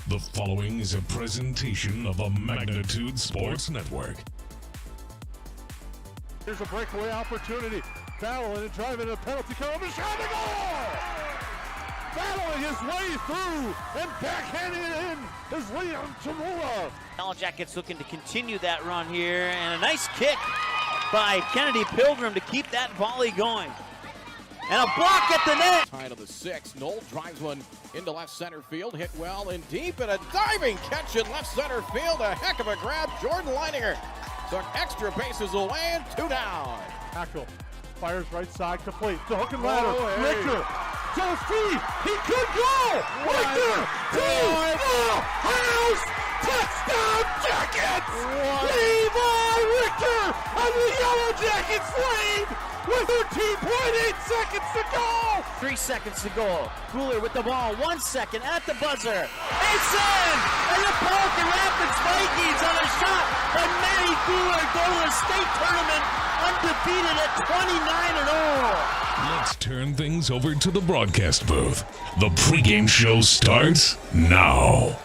The following is a presentation of a Magnitude Sports Network. Here's a breakaway opportunity. Battling and driving a penalty kill. The shot and goal! Battling his way through and backhanding it in is Liam Tamula. Yellowjackets looking to continue that run here, and a nice kick by Kennedy Pilgrim to keep that volley going. And a block at the net. Tie to the 6. Knoll drives one into left center field. Hit well and deep, and a diving catch in left center field. A heck of a grab. Jordan Leininger took extra bases away and 2 down. Tackle. Fires right side complete. The hook and ladder. hey. Richter. Goes deep. He could go. Richter. Deep. Oh, house. Touchdown Jackets. Levi Richter on the Yellowjackets lead with 13.8 seconds to go. 3 seconds to go. Cooler with the ball. 1 second at the buzzer. It's in! And the Pelican Rapids Vikings on a shot. And Matty Cooler go to the state tournament undefeated at 29-0. Let's turn things over to the broadcast booth. The pregame show starts now.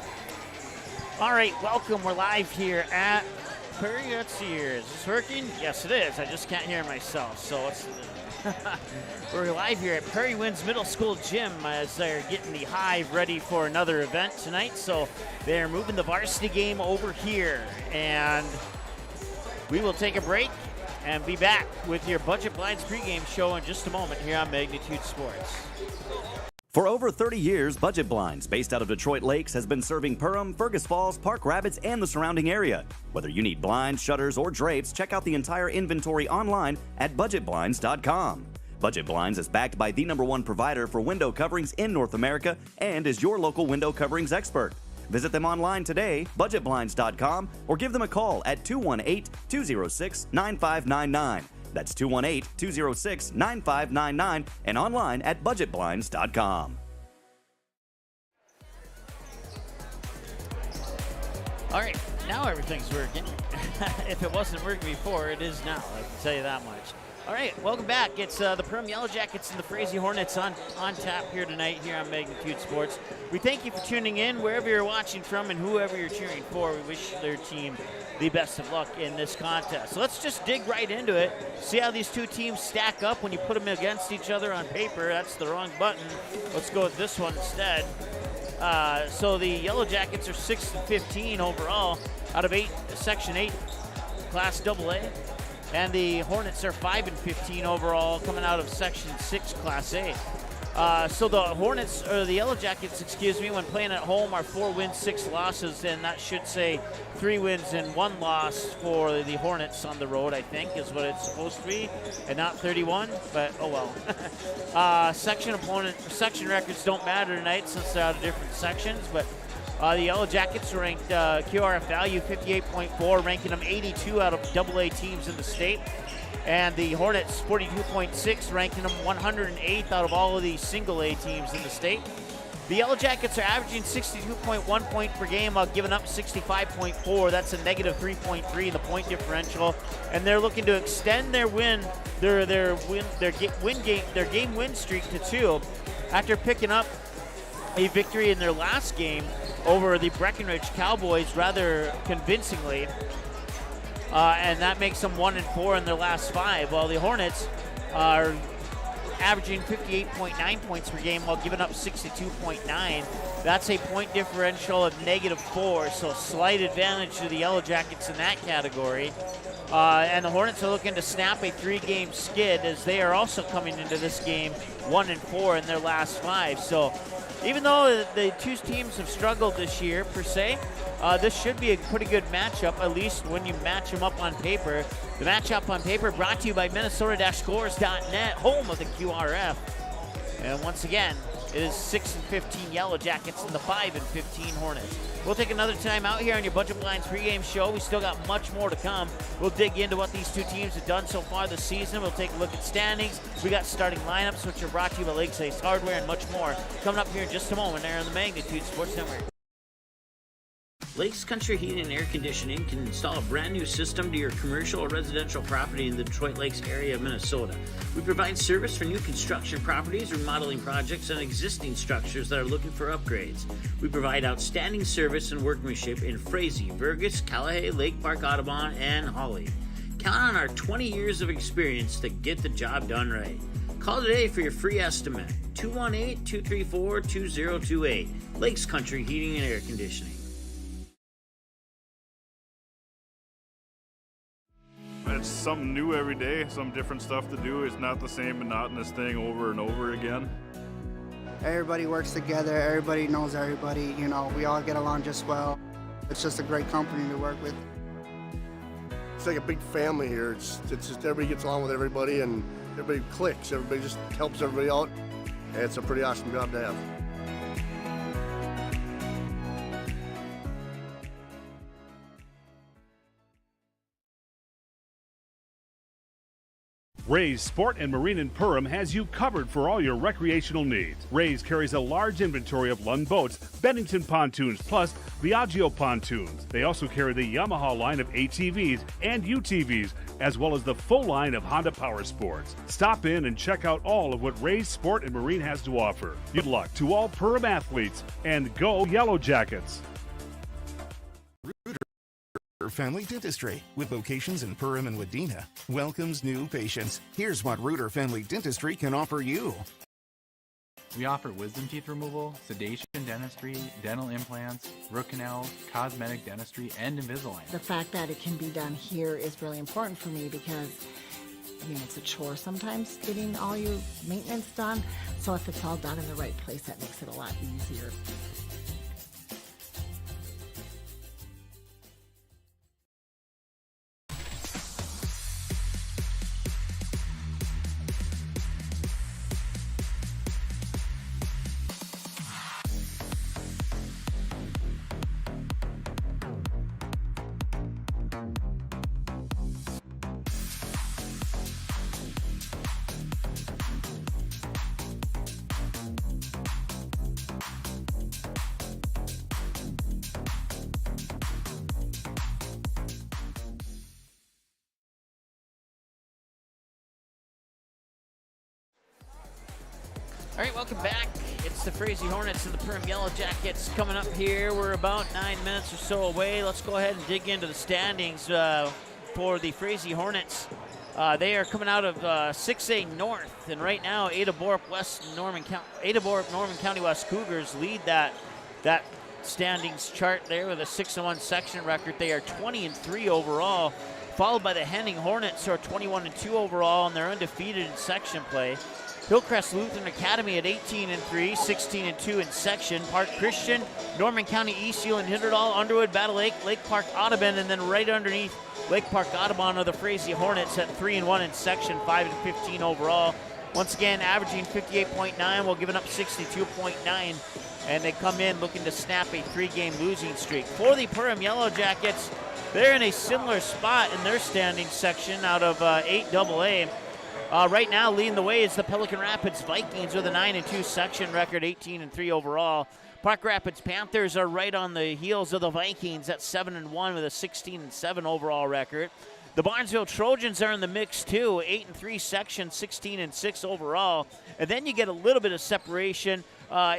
All right, welcome. We're live here at Perry. Let's see here. Is this working? Yes, it is. I just can't hear myself. So it's we're live here at Perry Winds Middle School Gym as they're getting the Hive ready for another event tonight. So they're moving the varsity game over here, and we will take a break and be back with your Budget Blinds pregame show in just a moment here on Magnitude Sports. For over 30 years, Budget Blinds, based out of Detroit Lakes, has been serving Perham, Fergus Falls, Park Rapids, and the surrounding area. Whether you need blinds, shutters, or drapes, check out the entire inventory online at budgetblinds.com. Budget Blinds is backed by the #1 provider for window coverings in North America and is your local window coverings expert. Visit them online today, budgetblinds.com, or give them a call at 218-206-9599. That's 218-206-9599 and online at budgetblinds.com. All right, now everything's working. If it wasn't working before, it is now. I can tell you that much. All right, welcome back. It's the Perham Yellowjackets and the Frazee Hornets on tap here tonight here on Magnitude Sports. We thank you for tuning in wherever you're watching from and whoever you're cheering for. We wish their team the best of luck in this contest. So let's just dig right into it, see how these two teams stack up when you put them against each other on paper. That's the wrong button. Let's go with this one instead. So the Yellowjackets are 6-15 overall out of Section 8 Class AA. And the Hornets are 5-15 overall coming out of Section 6 Class A. So the Hornets, or the Yellowjackets, excuse me, when playing at home are 4 wins, 6 losses, and that should say 3 wins and 1 loss for the Hornets on the road, I think, is what it's supposed to be, and not 31, but oh well. Section records don't matter tonight since they're out of different sections, but the Yellowjackets ranked QRF value 58.4, ranking them 82 out of AA teams in the state. And the Hornets 42.6, ranking them 108th out of all of the single A teams in the state. The Yellowjackets are averaging 62.1 points per game while giving up 65.4. That's a negative 3.3 in the point differential. And they're looking to extend their game win streak to 2 after picking up a victory in their last game over the Breckenridge Cowboys rather convincingly. And that makes them 1-4 in their last 5, while the Hornets are averaging 58.9 points per game while giving up 62.9. That's a point differential of -4, so slight advantage to the Yellowjackets in that category. And the Hornets are looking to snap a 3-game skid as they are also coming into this game 1-4 in their last 5. So even though the two teams have struggled this year per se, this should be a pretty good matchup, at least when you match them up on paper. The matchup on paper brought to you by Minnesota-Scores.net, home of the QRF. And once again, it is 6-15 Yellowjackets and the 5-15 Hornets. We'll take another time out here on your Budget Blinds pregame show. We still got much more to come. We'll dig into what these two teams have done so far this season. We'll take a look at standings. We got starting lineups, which are brought to you by Lakes Ice Hardware, and much more coming up here in just a moment there on the Magnitude Sports Network. Lakes Country Heating and Air Conditioning can install a brand new system to your commercial or residential property in the Detroit Lakes area of Minnesota. We provide service for new construction properties, remodeling projects, and existing structures that are looking for upgrades. We provide outstanding service and workmanship in Frazee, Burgess, Cullowhee, Lake Park, Audubon, and Hawley. Count on our 20 years of experience to get the job done right. Call today for your free estimate. 218-234-2028. Lakes Country Heating and Air Conditioning. It's something new every day, some different stuff to do. It's not the same monotonous thing over and over again. Everybody works together, everybody knows everybody, you know, we all get along just well. It's just a great company to work with. It's like a big family here. It's just everybody gets along with everybody and everybody clicks. Everybody just helps everybody out. And it's a pretty awesome job to have. Ray's Sport and Marine in Perham has you covered for all your recreational needs. Ray's carries a large inventory of Lund boats, Bennington pontoons, plus Viaggio pontoons. They also carry the Yamaha line of ATVs and UTVs, as well as the full line of Honda Power Sports. Stop in and check out all of what Ray's Sport and Marine has to offer. Good luck to all Perham athletes, and go Yellowjackets! Family Dentistry, with locations in Perham and Wadena, welcomes new patients. Here's what Reuter Family Dentistry can offer you. We offer wisdom teeth removal, sedation dentistry, dental implants, root canals, cosmetic dentistry, and Invisalign. The fact that it can be done here is really important for me because, I mean, it's a chore sometimes getting all your maintenance done. So if it's all done in the right place, that makes it a lot easier. All right, welcome back. It's the Frazee Hornets and the Perham Yellowjackets coming up here. We're about 9 minutes or so away. Let's go ahead and dig into the standings for the Frazee Hornets. They are coming out of 6A North, and right now Ada-Borup Norman County West Cougars lead that standings chart there with a 6-1 section record. They are 20-3 overall, followed by the Henning Hornets, who are 21-2 overall, and they're undefeated in section play. Hillcrest Lutheran Academy at 18-3, 16-2 in section. Park Christian, Norman County East, Seal and Hinterdall, Underwood, Battle Lake, Lake Park Audubon, and then right underneath Lake Park Audubon are the Frazee Hornets at 3-1 in section, 5-15 overall. Once again, averaging 58.9 while giving up 62.9, and they come in looking to snap a 3-game losing streak. For the Perham Yellowjackets, they're in a similar spot in their standing section out of 8AA. Right now, leading the way is the Pelican Rapids Vikings with a 9-2 section record, 18-3 overall. Park Rapids Panthers are right on the heels of the Vikings at 7-1 with a 16-7 overall record. The Barnesville Trojans are in the mix too, 8-3 section, 16-6 overall. And then you get a little bit of separation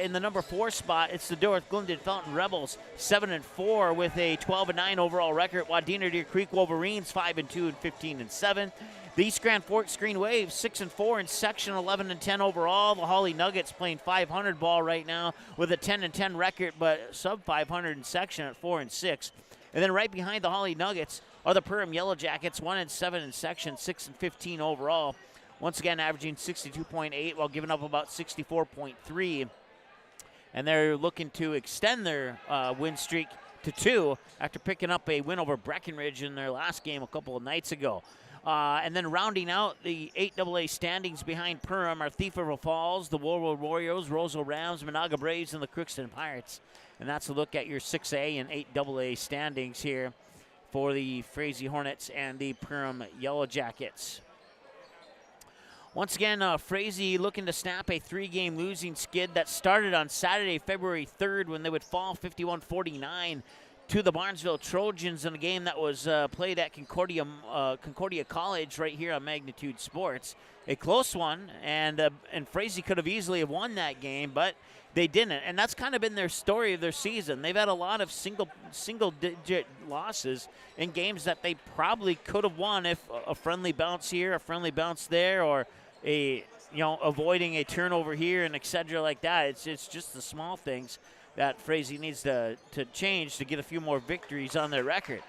in the number 4 spot. It's the Dorothy Glendon Fountain Rebels, 7-4 with a 12-9 overall record. Wadena Deer Creek Wolverines, 5-2 and 15-7. The East Grand Forks Green Waves, 6-4 in section, 11-10 overall. The Hawley Nuggets playing 500 ball right now with a 10-10 record, but sub 500 in section at 4-6. And then right behind the Hawley Nuggets are the Perham Yellowjackets, 1-7 in section, 6-15 overall. Once again, averaging 62.8 while giving up about 64.3. And they're looking to extend their win streak to 2 after picking up a win over Breckenridge in their last game a couple of nights ago. And then rounding out the 8AA standings behind Perham are Thief River Falls, the Woolwood Warriors, Roseville Rams, Monaga Braves, and the Crookston Pirates. And that's a look at your 6A and 8AA standings here for the Frazee Hornets and the Perham Yellowjackets. Once again, Frazee looking to snap a 3-game losing skid that started on Saturday, February 3rd, when they would fall 51-49 to the Barnesville Trojans in a game that was played at Concordia College right here on Magnitude Sports. A close one, and Frazee could have easily have won that game, but they didn't. And that's kind of been their story of their season. They've had a lot of single-digit losses in games that they probably could have won if a friendly bounce here, a friendly bounce there, or avoiding a turnover here and et cetera like that. It's just the small things that Frazee needs to change to get a few more victories on their record.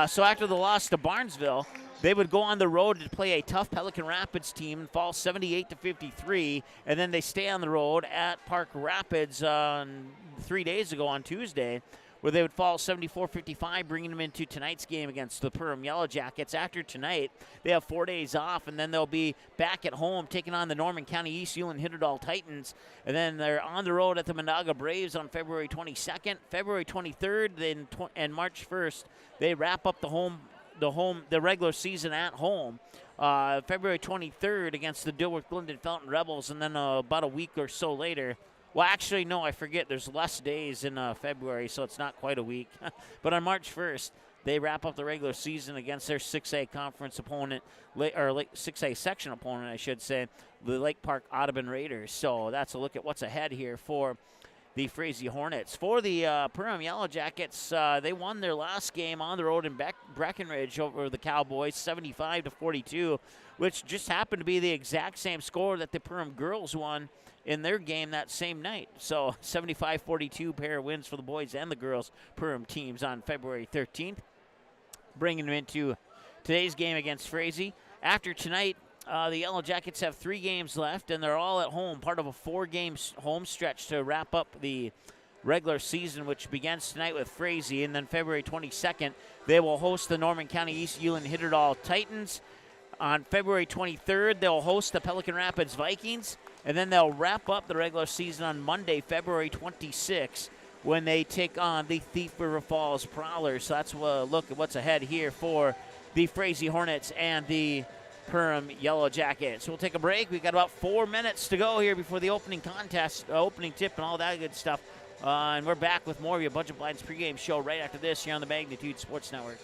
So after the loss to Barnesville, they would go on the road to play a tough Pelican Rapids team and fall 78-53, and then they stay on the road at Park Rapids 3 days ago on Tuesday, where they would fall 74-55, bringing them into tonight's game against the Perham Yellowjackets. After tonight, they have 4 days off, and then they'll be back at home taking on the Norman County East Ulan Hitterdal Titans, and then they're on the road at the Monaga Braves on February 22nd. February 23rd and March 1st, they wrap up the regular season at home. February 23rd against the Dilworth Glendon Felton Rebels, and then about a week or so later. Well, actually, no, I forget. There's less days in February, so it's not quite a week. But on March 1st, they wrap up the regular season against their 6A conference opponent, or 6A section opponent, I should say, the Lake Park Audubon Raiders. So that's a look at what's ahead here for the Frazee Hornets. For the Perham Yellowjackets, they won their last game on the road in Breckenridge over the Cowboys, 75-42, which just happened to be the exact same score that the Perham girls won in their game that same night. So 75-42 pair of wins for the boys and the girls Perham teams on February 13th, bringing them into today's game against Frazee. After tonight, the Yellowjackets have 3 games left, and they're all at home, part of a 4-game home stretch to wrap up the regular season, which begins tonight with Frazee. And then February 22nd, they will host the Norman County East Ulan Hitterdal Titans. On February 23rd, they'll host the Pelican Rapids Vikings, and then they'll wrap up the regular season on Monday, February 26th, when they take on the Thief River Falls Prowlers. So that's a look at what's ahead here for the Frazee Hornets and the Perham Yellowjackets. We'll take a break. We've got about 4 minutes to go here before the opening contest, opening tip, and all that good stuff. And we're back with more of your Budget Blinds pregame show right after this here on the Magnitude Sports Network.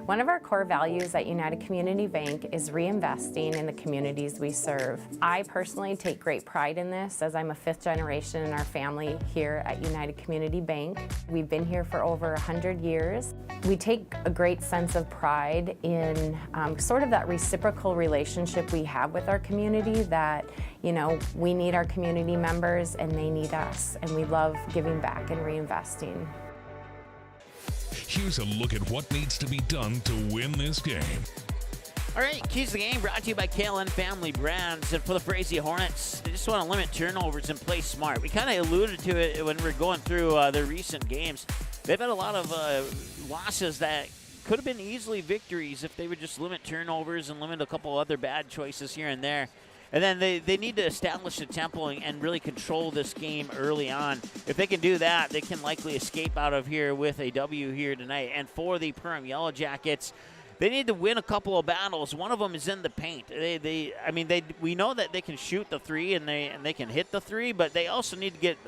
One of our core values at United Community Bank is reinvesting in the communities we serve. I personally take great pride in this, as I'm a 5th generation in our family here at United Community Bank. We've been here for over 100 years. We take a great sense of pride in sort of that reciprocal relationship we have with our community, that, you know, we need our community members and they need us, and we love giving back and reinvesting. Here's a look at what needs to be done to win this game. All right, Keys to the Game brought to you by KLN Family Brands. And for the Frazee Hornets, they just want to limit turnovers and play smart. We kind of alluded to it when we were going through their recent games. They've had a lot of losses that could have been easily victories if they would just limit turnovers and limit a couple other bad choices here and there. And then they need to establish the tempo and really control this game early on. If they can do that, they can likely escape out of here with a W here tonight. And for the Perham Yellowjackets, they need to win a couple of battles. One of them is in the paint. We know that they can shoot the 3 and they can hit the 3, but they also need to get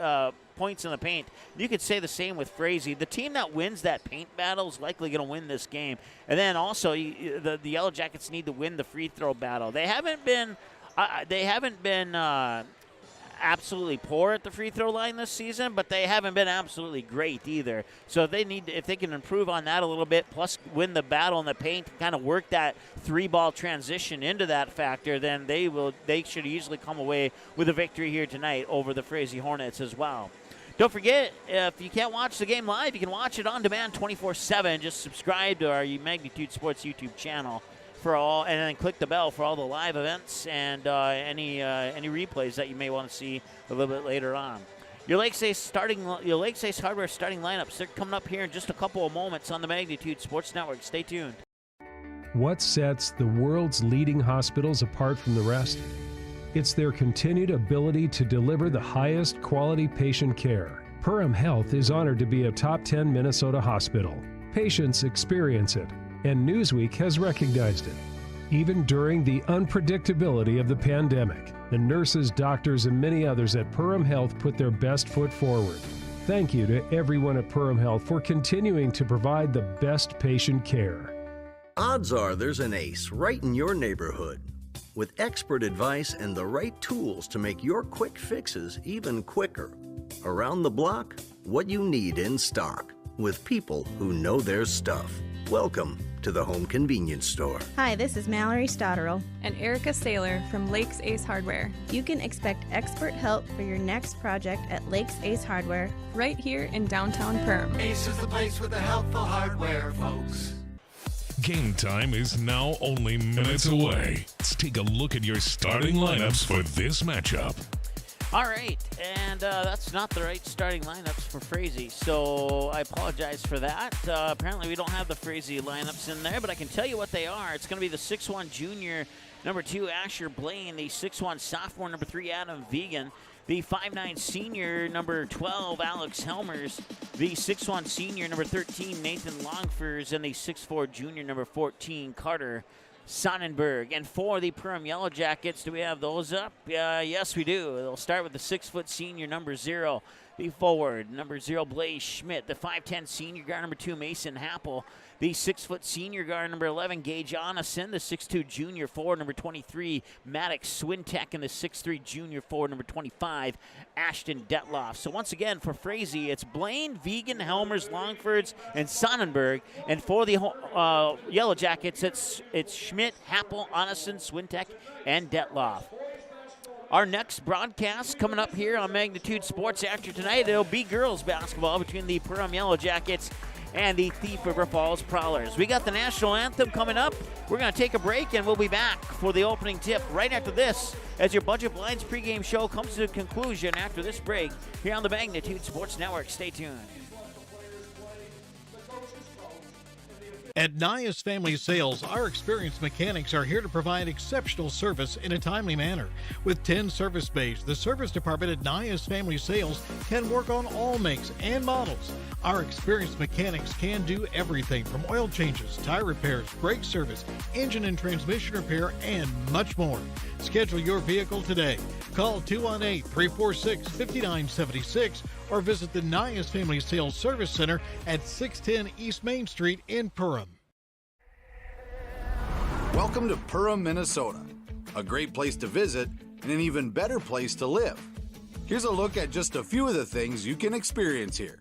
points in the paint. You could say the same with Frazee. The team that wins that paint battle is likely going to win this game. And then also the Yellowjackets need to win the free throw battle. They haven't been absolutely poor at the free throw line this season, but they haven't been absolutely great either. So if they can improve on that a little bit, plus win the battle in the paint, kind of work that 3-ball transition into that factor, then they should easily come away with a victory here tonight over the Frazee Hornets as well. Don't forget, if you can't watch the game live, you can watch it on demand 24/7. Just subscribe to our Magnitude Sports YouTube channel for all, and then click the bell for all the live events and any replays that you may want to see a little bit later on. Your Lakes Hardware starting lineups, they're coming up here in just a couple of moments on the Magnitude Sports Network. Stay tuned. What sets the world's leading hospitals apart from the rest? It's their continued ability to deliver the highest quality patient care. Perham Health is honored to be a top 10 Minnesota hospital. Patients experience it, and Newsweek has recognized it. Even during the unpredictability of the pandemic, the nurses, doctors, and many others at Perham Health put their best foot forward. Thank you to everyone at Perham Health for continuing to provide the best patient care. Odds are there's an ace right in your neighborhood. With expert advice and the right tools to make your quick fixes even quicker. Around the block, what you need in stock, with people who know their stuff. Welcome to the Home Convenience Store. Hi, this is Mallory Stotterell and Erica Saylor from Lakes Ace Hardware. You can expect expert help for your next project at Lakes Ace Hardware, right here in downtown Perham. Ace is the place with the helpful hardware, folks. Game time is now only minutes away. Let's take a look at your starting lineups for this matchup. All right, and that's not the right starting lineups for Frazee, so I apologize for that. Apparently we don't have the Frazee lineups in there, but I can tell you what they are. It's going to be the 6'1 junior, number 2, Asher Blaine, the 6'1 sophomore, number 3, Adam Vegan, the 5'9 senior, number 12, Alex Helmers, the 6'1 senior, number 13, Nathan Longfors, and the 6'4 junior, number 14, Carter Sonnenberg. And for the Perham Yellowjackets, do we have those up? Yes, we do. They'll start with the 6' senior, number 0, the forward, number 0, Blaze Schmidt, the 5'10 senior guard, number 2, Mason Happel, the 6' senior guard, number 11, Gage Onison, the 6'2 junior forward, number 23, Maddox Swintek, and the 6'3 junior forward, number 25, Ashton Detloff. So once again, for Frazee, it's Blaine, Vegan, Helmers, Longfords, and Sonnenberg. And for the Yellowjackets, it's Schmidt, Happel, Onison, Swintek, and Detloff. Our next broadcast coming up here on Magnitude Sports after tonight, it'll be girls basketball between the Perham Yellowjackets and the Thief River Falls Prowlers. We got the national anthem coming up. We're going to take a break, and we'll be back for the opening tip right after this as your Budget Blinds pregame show comes to a conclusion after this break here on the Magnitude Sports Network. Stay tuned. At Nias Family Sales, our experienced mechanics are here to provide exceptional service in a timely manner. With 10 service bays, the service department at Nias Family Sales can work on all makes and models. Our experienced mechanics can do everything from oil changes, tire repairs, brake service, engine and transmission repair, and much more. Schedule your vehicle today. Call 218-346-5976 or visit the Nias Family Sales Service Center at 610 East Main Street in Perham. Welcome to Perham, Minnesota. A great place to visit and an even better place to live. Here's a look at just a few of the things you can experience here.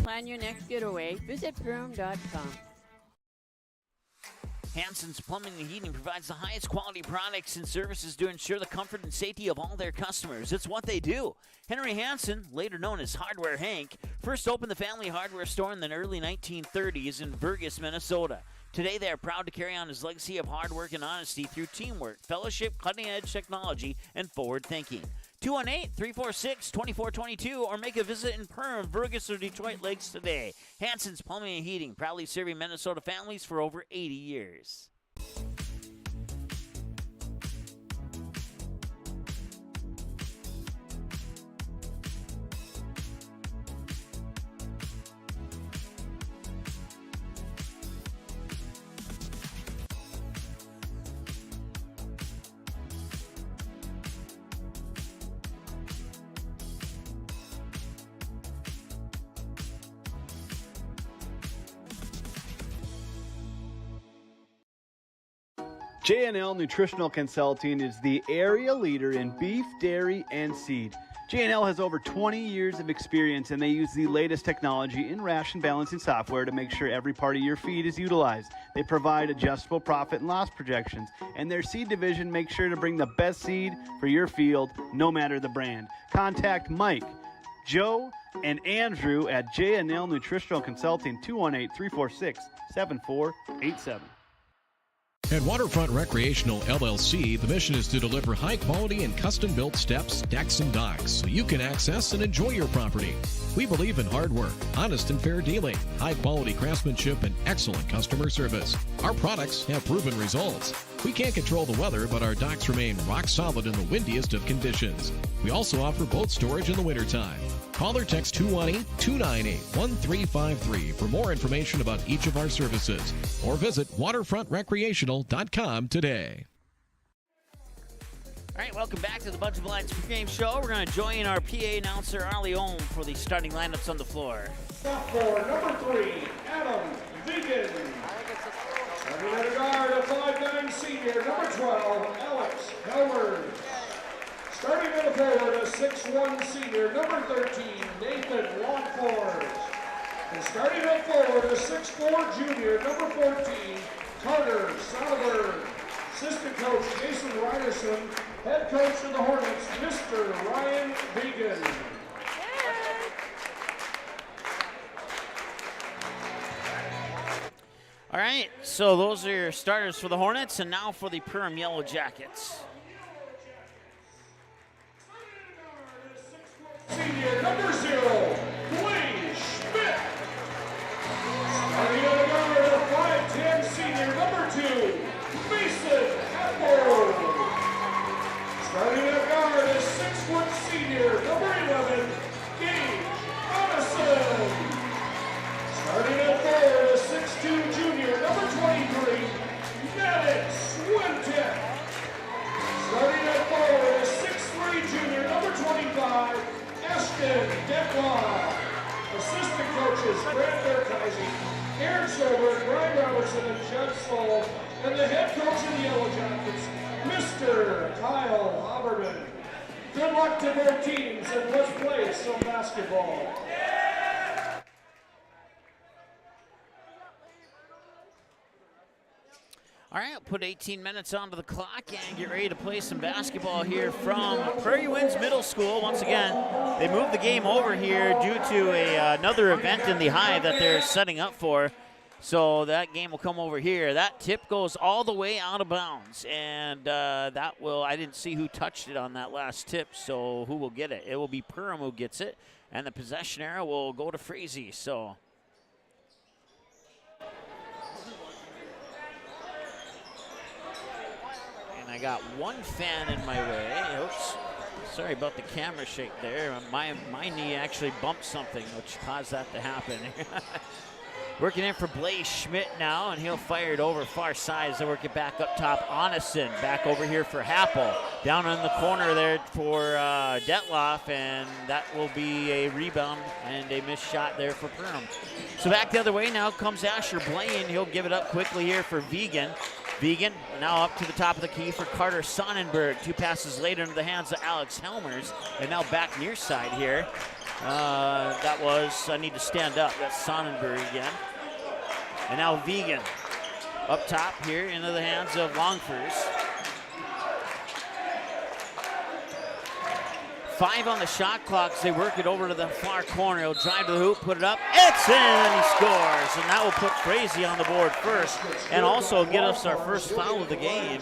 Plan your next getaway, visit Perham.com. Hansen's Plumbing and Heating provides the highest quality products and services to ensure the comfort and safety of all their customers. It's what they do. Henry Hansen, later known as Hardware Hank, first opened the family hardware store in the early 1930s in Burgess, Minnesota. Today, they are proud to carry on his legacy of hard work and honesty through teamwork, fellowship, cutting-edge technology, and forward thinking. 218-346-2422 or make a visit in Perham, Burgess, or Detroit Lakes today. Hansen's Plumbing and Heating, proudly serving Minnesota families for over 80 years. J&L Nutritional Consulting is the area leader in beef, dairy, and seed. J&L has over 20 years of experience, and they use the latest technology in ration balancing software to make sure every part of your feed is utilized. They provide adjustable profit and loss projections, and their seed division makes sure to bring the best seed for your field, no matter the brand. Contact Mike, Joe, and Andrew at J&L Nutritional Consulting, 218-346-7487. At Waterfront Recreational LLC, the mission is to deliver high-quality and custom-built steps, decks, and docks so you can access and enjoy your property. We believe in hard work, honest and fair dealing, high-quality craftsmanship, and excellent customer service. Our products have proven results. We can't control the weather, but our docks remain rock solid in the windiest of conditions. We also offer boat storage in the wintertime. Call or text 218-298-1353 for more information about each of our services, or visit waterfrontrecreational.com today. All right, welcome back to the Bunch of Blinds pregame show. We're going to join our PA announcer, Arlie Ohm, for the starting lineups on the floor. Sophomore number 3, Adam Vegan. Starting at a guard, a 5'9" senior, number 12, Alex Howard. Starting at a forward, a 6'1" senior, number 13, Nathan Longford. And starting at forward, a 6'4" junior, number 14, Carter Soderberg. Assistant coach, Jason Ryderson. Head coach of the Hornets, Mr. Ryan Vegan. All right, so those are your starters for the Hornets, and now for the Perham Yellowjackets. Senior number 0, Blaine Schmidt. Starting at a guard, a 5'10" senior, number 2, Mason Apple. Starting at guard, a 6' senior, number 11, Gage Addison. Starting at forward, a 6'2" junior, number 23, Maddox Swinton. Starting at forward, a 6'3" junior, number 25, Ashton Detloff. Assistant coaches, Brad Berkheise, Aaron Silver, Brian Robertson, and Judd Stoll. And the head coach of the Yellowjackets, Mr. Kyle Haberman. Good luck to both teams, and let's play some basketball. All right, put 18 minutes onto the clock and get ready to play some basketball here from Prairie Winds Middle School. Once again, they moved the game over here due to another event in the Hive that they're setting up for. So that game will come over here. That tip goes all the way out of bounds, and that will, I didn't see who touched it on that last tip, so who will get it? It will be Perham who gets it, and the possession arrow will go to Frazee. So and I got one fan in my way. Oops. Sorry about the camera shake there. My knee actually bumped something, which caused that to happen. Working in for Blaze Schmidt now, and he'll fire it over far side as they work it back up top. Onison back over here for Happel. Down in the corner there for Detloff, and that will be a rebound and a missed shot there for Perham. So back the other way now comes Asher Blaine. He'll give it up quickly here for Vegan. Vegan now up to the top of the key for Carter Sonnenberg. 2 passes later into the hands of Alex Helmers, and now back near side here. That was, I need to stand up, that's Sonnenberg again. And now Vegan up top here into the hands of Longfors. 5 on the shot clock as they work it over to the far corner. He'll drive to the hoop, put it up, it's in, and he scores. And that will put Frazee on the board first, and also get us our first foul of the game.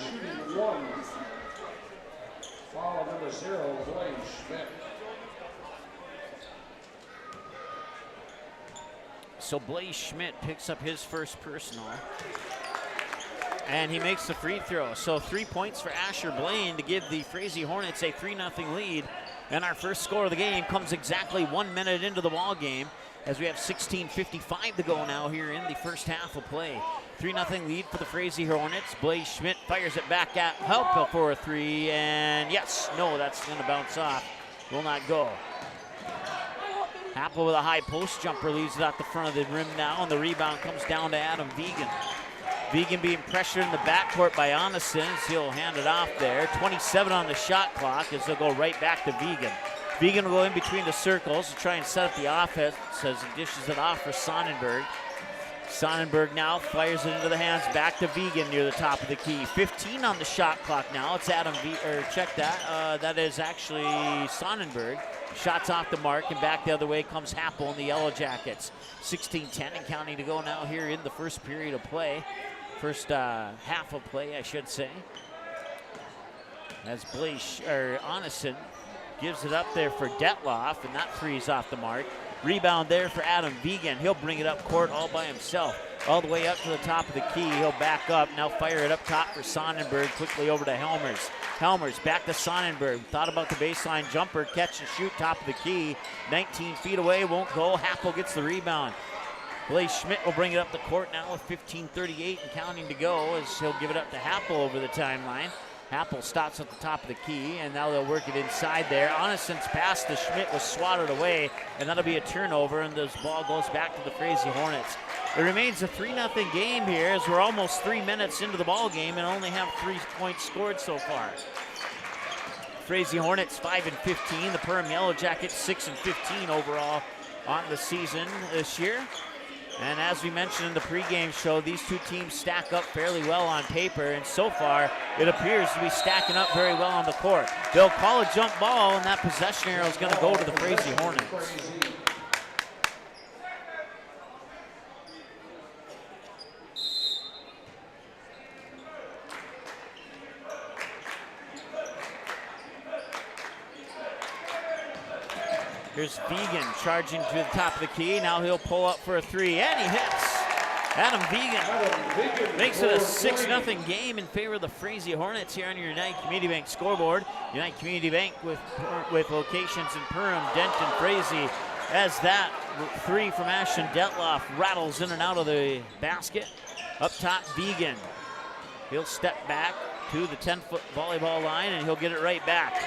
Foul number 0, Blaine Schmidt. So Blaze Schmidt picks up his first personal, and he makes the free throw. So 3 points for Asher Blaine to give the Frazee Hornets a 3-0 lead. And our first score of the game comes exactly 1 minute into the ball game, as we have 16:55 to go now here in the first half of play. 3-0 lead for the Frazee Hornets. Blaze Schmidt fires it back at Helpel for a 3, and yes, no, that's going to bounce off. Will not go. Happel with a high post jumper leaves it at the front of the rim now, and the rebound comes down to Adam Vegan. Vegan being pressured in the backcourt by Onison. He'll hand it off there. 27 on the shot clock as they'll go right back to Vegan. Vegan will go in between the circles to try and set up the offense as he dishes it off for Sonnenberg. Sonnenberg now fires it into the hands back to Vegan near the top of the key. 15 on the shot clock now. It's Adam check that. That is actually Sonnenberg. Shots off the mark, and back the other way comes Happel and the Yellowjackets. 16-10 and counting to go now here in the first period of play. First half of play, I should say. As Onison gives it up there for Detloff, and that 3's off the mark. Rebound there for Adam Vegan. He'll bring it up court all by himself. all the way up to the top of the key. He'll back up, now fire it up top for Sonnenberg, quickly over to Helmers. Helmers back to Sonnenberg, thought about the baseline jumper, catch and shoot, top of the key, 19 feet away, won't go. Happel gets the rebound. Blaze Schmidt will bring it up the court now with 15:38 and counting to go, as he'll give it up to Happel over the timeline. Happel stops at the top of the key, and now they'll work it inside there. Onnison's pass to Schmidt was swatted away, and that'll be a turnover, and this ball goes back to the Frazee Hornets. It remains a 3-0 game here, as we're almost 3 minutes into the ball game and only have 3 points scored so far. Frazee Hornets 5-15, the Perham Yellowjackets 6-15 overall on the season this year. And as we mentioned in the pregame show, these two teams stack up fairly well on paper, and so far it appears to be stacking up very well on the court. They'll call a jump ball, and that possession arrow is going to go to the Frazee Hornets. Here's Vegan charging to the top of the key. Now he'll pull up for a 3, and he hits. Adam Vegan makes it a 6-0 game in favor of the Frazee Hornets here on your United Community Bank scoreboard. United Community Bank with locations in Perham, Denton, Frazee, as that 3 from Ashton Detloff rattles in and out of the basket. Up top, Vegan. He'll step back to the 10-foot volleyball line, and he'll get it right back.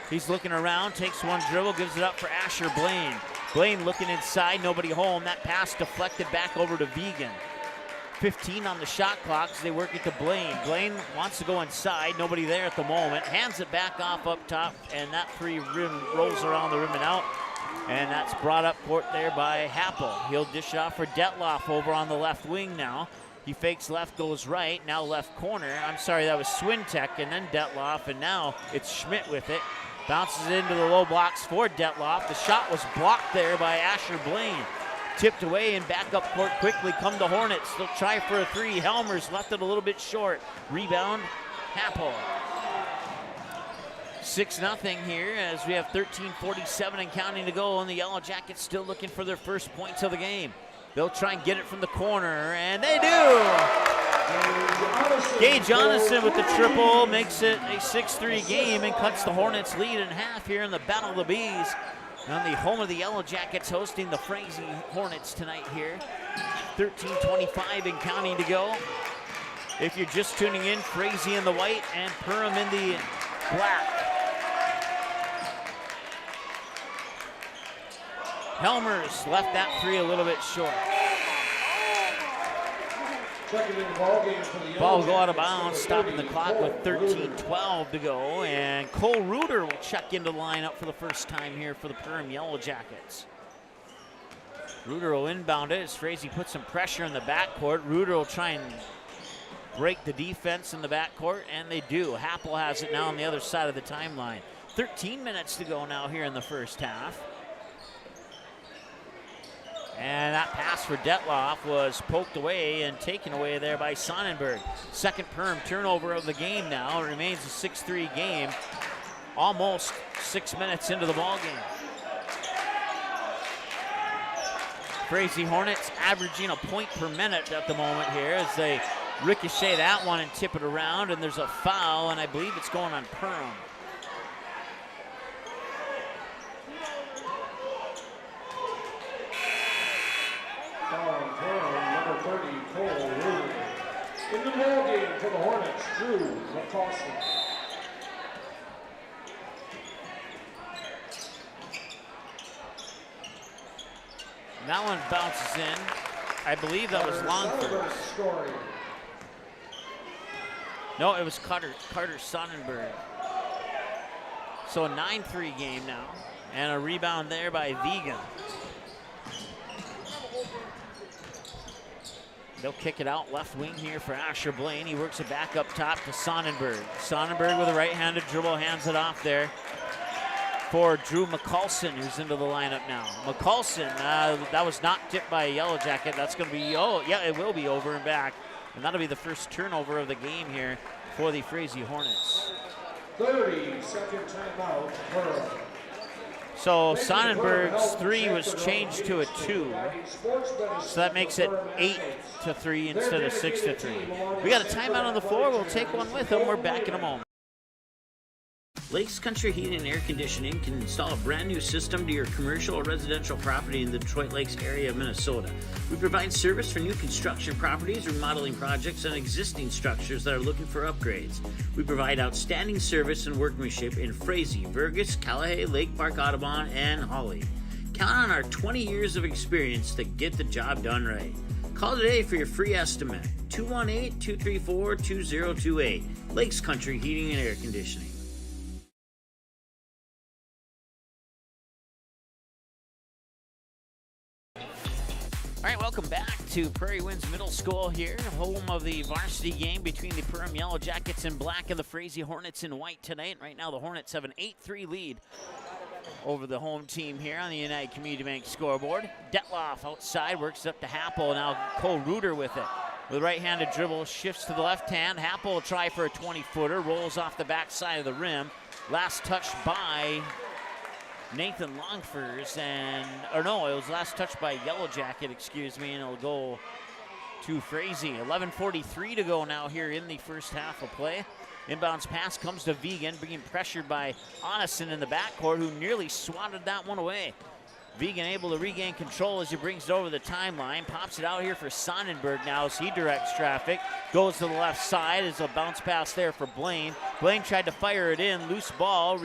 He's looking around, takes one dribble, gives it up for Asher Blaine. Blaine looking inside, nobody home. That pass deflected back over to Vegan. 15 on the shot clock as they work it to Blaine. Blaine wants to go inside, nobody there at the moment. Hands it back off up top, and that 3 rolls around the rim and out. And that's brought up court there by Happel. He'll dish it off for Detloff over on the left wing now. He fakes left, goes right, now left corner. I'm sorry, that was Swintek and then Detloff, and now it's Schmidt with it. Bounces into the low blocks for Detloff. The shot was blocked there by Asher Blaine. Tipped away and back up court quickly come the Hornets. They'll try for a 3. Helmers left it a little bit short. Rebound, Happel. 6-0 here as we have 13:47 and counting to go, and the Yellowjackets still looking for their first points of the game. They'll try and get it from the corner, and they do! Gage Onison with the triple makes it a 6-3 game and cuts the Hornets' lead in half here in the Battle of the Bees. On the home of the Yellowjackets hosting the Frazee Hornets tonight here. 13:25 and counting to go. If you're just tuning in, Frazee in the white and Perham in the black. Helmers left that 3 a little bit short. Ball will go out of bounds, stopping the clock with 13:12 to go. And Cole Reuter will check into the lineup for the first time here for the Perham Yellowjackets. Reuter will inbound it as Frazee puts some pressure in the backcourt. Reuter will try and break the defense in the backcourt, and they do. Happel has it now on the other side of the timeline. 13 minutes to go now here in the first half. And that pass for Detloff was poked away and taken away there by Sonnenberg. Second Perham turnover of the game now. It remains a 6-3 game. Almost 6 minutes into the ball game. Frazee Hornets averaging a point per minute at the moment here as they ricochet that one and tip it around, and there's a foul, and I believe it's going on Perham. Number 30, Cole Reuter. In the ball game for the Hornets, Drew McCauston. That one bounces in. I believe that was Longford. No, it was Carter Sonnenberg. So a 9-3 game now. And a rebound there by Vegan. They'll kick it out left wing here for Asher Blaine. He works it back up top to Sonnenberg. Sonnenberg with a right-handed dribble, hands it off there for Drew McCaulson, who's into the lineup now. McCaulson, that was not tipped by a Yellowjacket. That's going to be, oh, yeah, it will be over and back. And that'll be the first turnover of the game here for the Frazee Hornets. 30-second timeout, Perham. So Sonnenberg's 3 was changed to a 2. So that makes it 8-3 instead of 6-3. We got a timeout on the floor. We'll take one with them. We're back in a moment. Lakes Country Heating and Air Conditioning can install a brand new system to your commercial or residential property in the Detroit Lakes area of Minnesota. We provide service for new construction properties, remodeling projects, and existing structures that are looking for upgrades. We provide outstanding service and workmanship in Frazee, Burgess, Cullowhee, Lake Park, Audubon, and Hawley. Count on our 20 years of experience to get the job done right. Call today for your free estimate. 218-234-2028. Lakes Country Heating and Air Conditioning. All right, welcome back to Prairie Winds Middle School here, home of the varsity game between the Perham Yellowjackets in black and the Frazee Hornets in white tonight. Right now, the Hornets have an 8-3 lead over the home team here on the United Community Bank scoreboard. Detloff outside, works up to Happel. Now Cole Reuter with it. With right-handed dribble, shifts to the left hand. Happel will try for a 20-footer, rolls off the backside of the rim. Last touch by Nathan Longfors, it was last touched by Yellowjacket, excuse me, and it'll go to Frazee. 11:43 to go now here in the first half of play. Inbounds pass comes to Vegan, being pressured by Onison in the backcourt, who nearly swatted that one away. Vegan able to regain control as he brings it over the timeline. Pops it out here for Sonnenberg now as he directs traffic. Goes to the left side as a bounce pass there for Blaine. Blaine tried to fire it in. Loose ball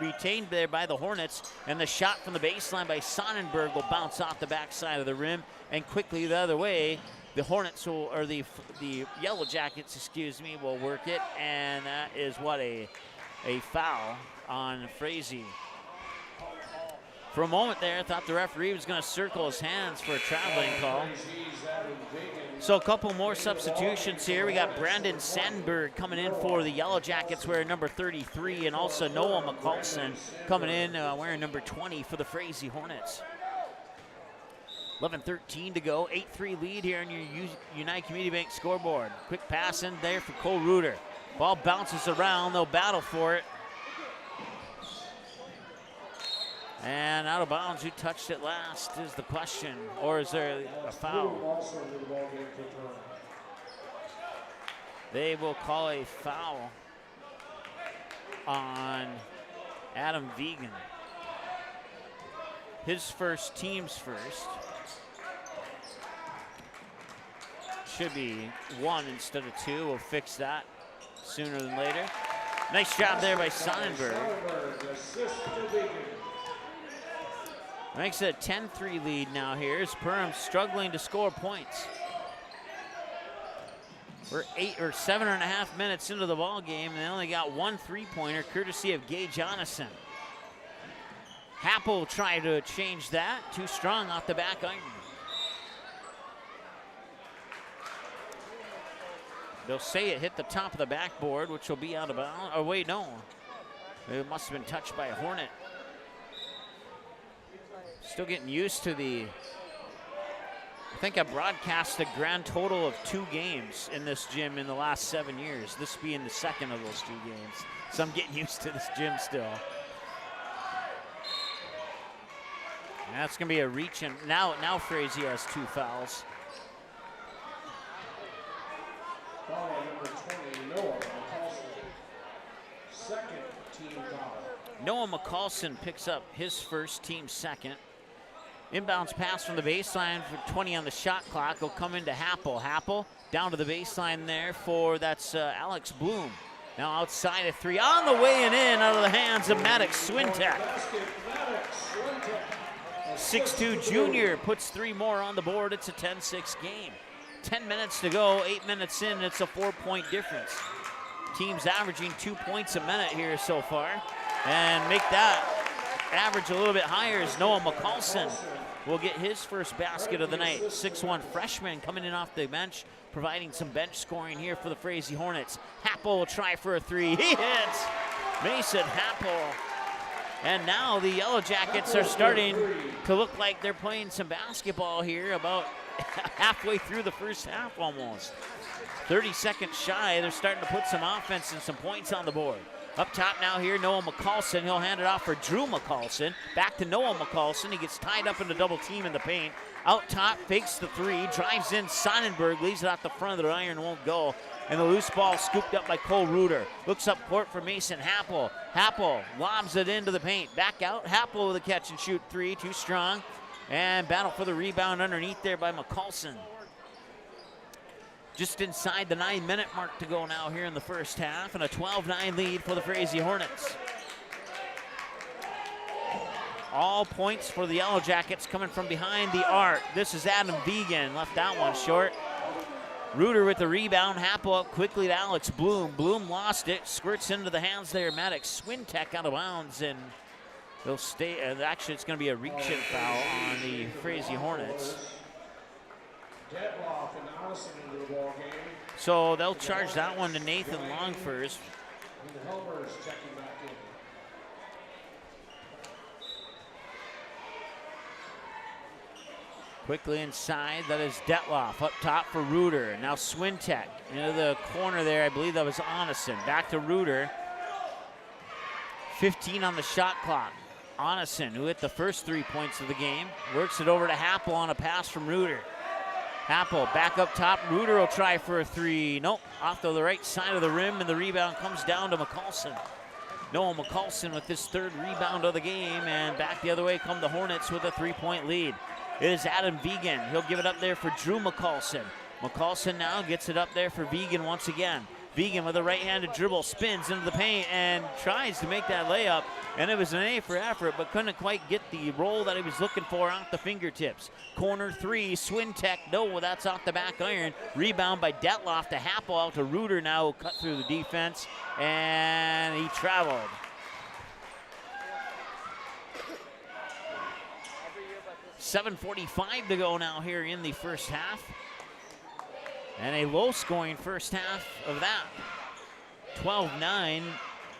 retained there by the Hornets. And the shot from the baseline by Sonnenberg will bounce off the backside of the rim. And quickly the other way, the Hornets or the Yellowjackets, excuse me, will work it. And that is what a foul on Frazee. For a moment there, I thought the referee was going to circle his hands for a traveling call. So a couple more substitutions here. We got Brandon Sandberg coming in for the Yellowjackets wearing number 33, and also Noah McCulson coming in wearing number 20 for the Frazee Hornets. 11:13 to go, 8-3 lead here on your United Community Bank scoreboard. Quick pass in there for Cole Reuter. Ball bounces around, they'll battle for it. And out of bounds, who touched it last is the question, or is there a foul? They will call a foul on Adam Vegan. His first, team's first. Should be 1 instead of 2. We'll fix that sooner than later. Nice job there by Sonnenberg. Makes it a 10-3 lead now here as Perham struggling to score points. We're 7.5 minutes into the ball game, and they only got 1 3-pointer courtesy of Gage Onison. Happel will try to change that. Too strong off the back iron. They'll say it hit the top of the backboard, which will be out of bounds. Oh, wait, no. It must have been touched by a Hornet. Still getting used to I think I broadcast a grand total of 2 games in this gym in the last 7 years. This being the second of those 2 games. So I'm getting used to this gym still. That's gonna be a reach, and now Frazee has 2 fouls. Foul number 20, Noah McCulson. Second team foul. Noah McCulson picks up his first, team second. Inbounds pass from the baseline for 20 on the shot clock. Will come into Happel. Happel down to the baseline there that's Alex Bloom. Now outside of 3, on the way and in out of the hands of Maddox Swintek. 6'2" junior puts 3 more on the board. It's a 10-6 game. 10 minutes to go, 8 minutes in, it's a 4-point difference. Teams averaging 2 points a minute here so far. And make that average a little bit higher as Noah McCulson will get his first basket of the night. 6'1" freshman coming in off the bench, providing some bench scoring here for the Frazee Hornets. Happel will try for a 3. He hits! Mason Happel. And now the Yellowjackets are starting to look like they're playing some basketball here, about halfway through the first half almost. 30 seconds shy, they're starting to put some offense and some points on the board. Up top now here, Noah McCallson. He'll hand it off for Drew McCallson. Back to Noah McCallson. He gets tied up in the double team in the paint. Out top, fakes the three, drives in Sonnenberg, leaves it out the front of the iron, won't go. And the loose ball scooped up by Cole Reuter. Looks up court for Mason Happel. Happel lobs it into the paint. Back out, Happel with a catch and shoot three, too strong. And battle for the rebound underneath there by McCallson. Just inside the 9-minute mark to go now here in the first half, and a 12-9 lead for the Frazee Hornets. All points for the Yellowjackets coming from behind the arc. This is Adam Vegan, left that one short. Reuter with the rebound, Happel up quickly to Alex Bloom. Bloom lost it, squirts into the hands there, Maddox Swintek out of bounds, and they'll stay. Actually, it's going to be a reach-in foul on the Frazee Hornets. So they'll charge that one to Nathan Longfurs. Quickly inside, that is Detloff. Up top for Reuter. Now Swintek into the corner there. I believe that was Onison. Back to Reuter. 15 on the shot clock. Onison, who hit the first 3 points of the game, works it over to Happel on a pass from Reuter. Happel back up top. Reuter will try for a three. Nope, off to the right side of the rim, and the rebound comes down to McCallson. Noah McCallson with his 3rd rebound of the game, and back the other way come the Hornets with a 3-point lead. It is Adam Vegan. He'll give it up there for Drew McCallson. McCallson now gets it up there for Vegan once again. Vegan with a right-handed dribble, spins into the paint and tries to make that layup. And it was an A for effort, but couldn't quite get the roll that he was looking for off the fingertips. Corner three, Swintek, no, that's off the back iron. Rebound by Detloff to Happel, out to Reuter now, cut through the defense, and he traveled. .7:45 to go now here in the first half. And a low-scoring first half of that. 12-9,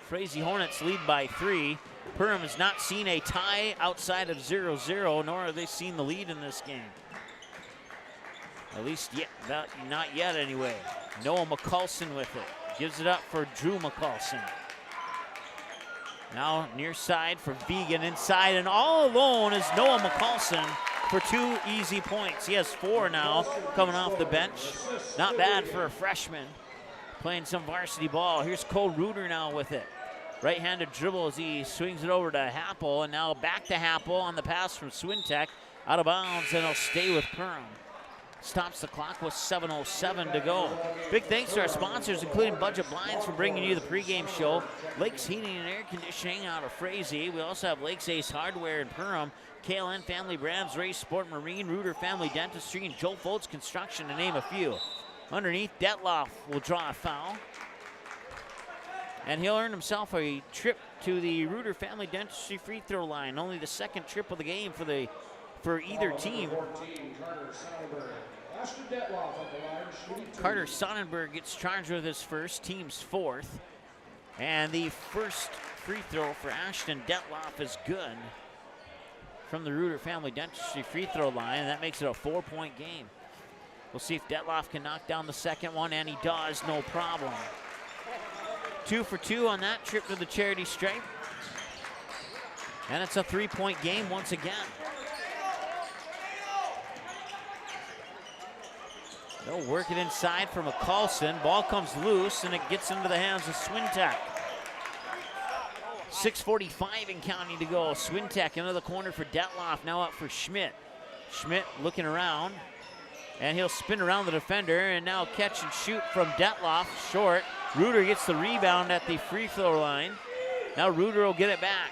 Frazee Hornets lead by 3. Perham has not seen a tie outside of 0-0, nor have they seen the lead in this game. At least yet, not yet anyway. Noah McCallson with it. Gives it up for Drew McCallson. Now near side for Vegan inside, and all alone is Noah McCallson for 2 easy points. He has 4 now coming off the bench. Not bad for a freshman playing some varsity ball. Here's Cole Reuter now with it. Right-handed dribble as he swings it over to Happel, and now back to Happel on the pass from Swintek. Out of bounds, and he'll stay with Perham. Stops the clock with 7:07 to go. Big thanks to our sponsors, including Budget Blinds, for bringing you the pregame show. Lakes Heating and Air Conditioning out of Frazee. We also have Lakes Ace Hardware in Perham, KLN Family Brands, Ray Sport Marine, Reuter Family Dentistry, and Joe Foltz Construction, to name a few. Underneath, Detloff will draw a foul. And he'll earn himself a trip to the Reuter Family Dentistry free throw line. Only the 2nd trip of the game for either team. Carter Sonnenberg gets charged with his first, team's 4th. And the first free throw for Ashton Detloff is good from the Reuter Family Dentistry free throw line, and that makes it a 4-point game. We'll see if Detloff can knock down the second one, and he does, no problem. 2 for 2 on that trip to the charity stripe. And it's a 3-point game once again. They'll work it inside for McCallson. Ball comes loose, and it gets into the hands of Swintek. 6:45 and counting to go. Swintek into the corner for Detloff, now up for Schmidt. Schmidt looking around, and he'll spin around the defender, and now catch and shoot from Detloff, short. Reuter gets the rebound at the free throw line. Now Reuter will get it back.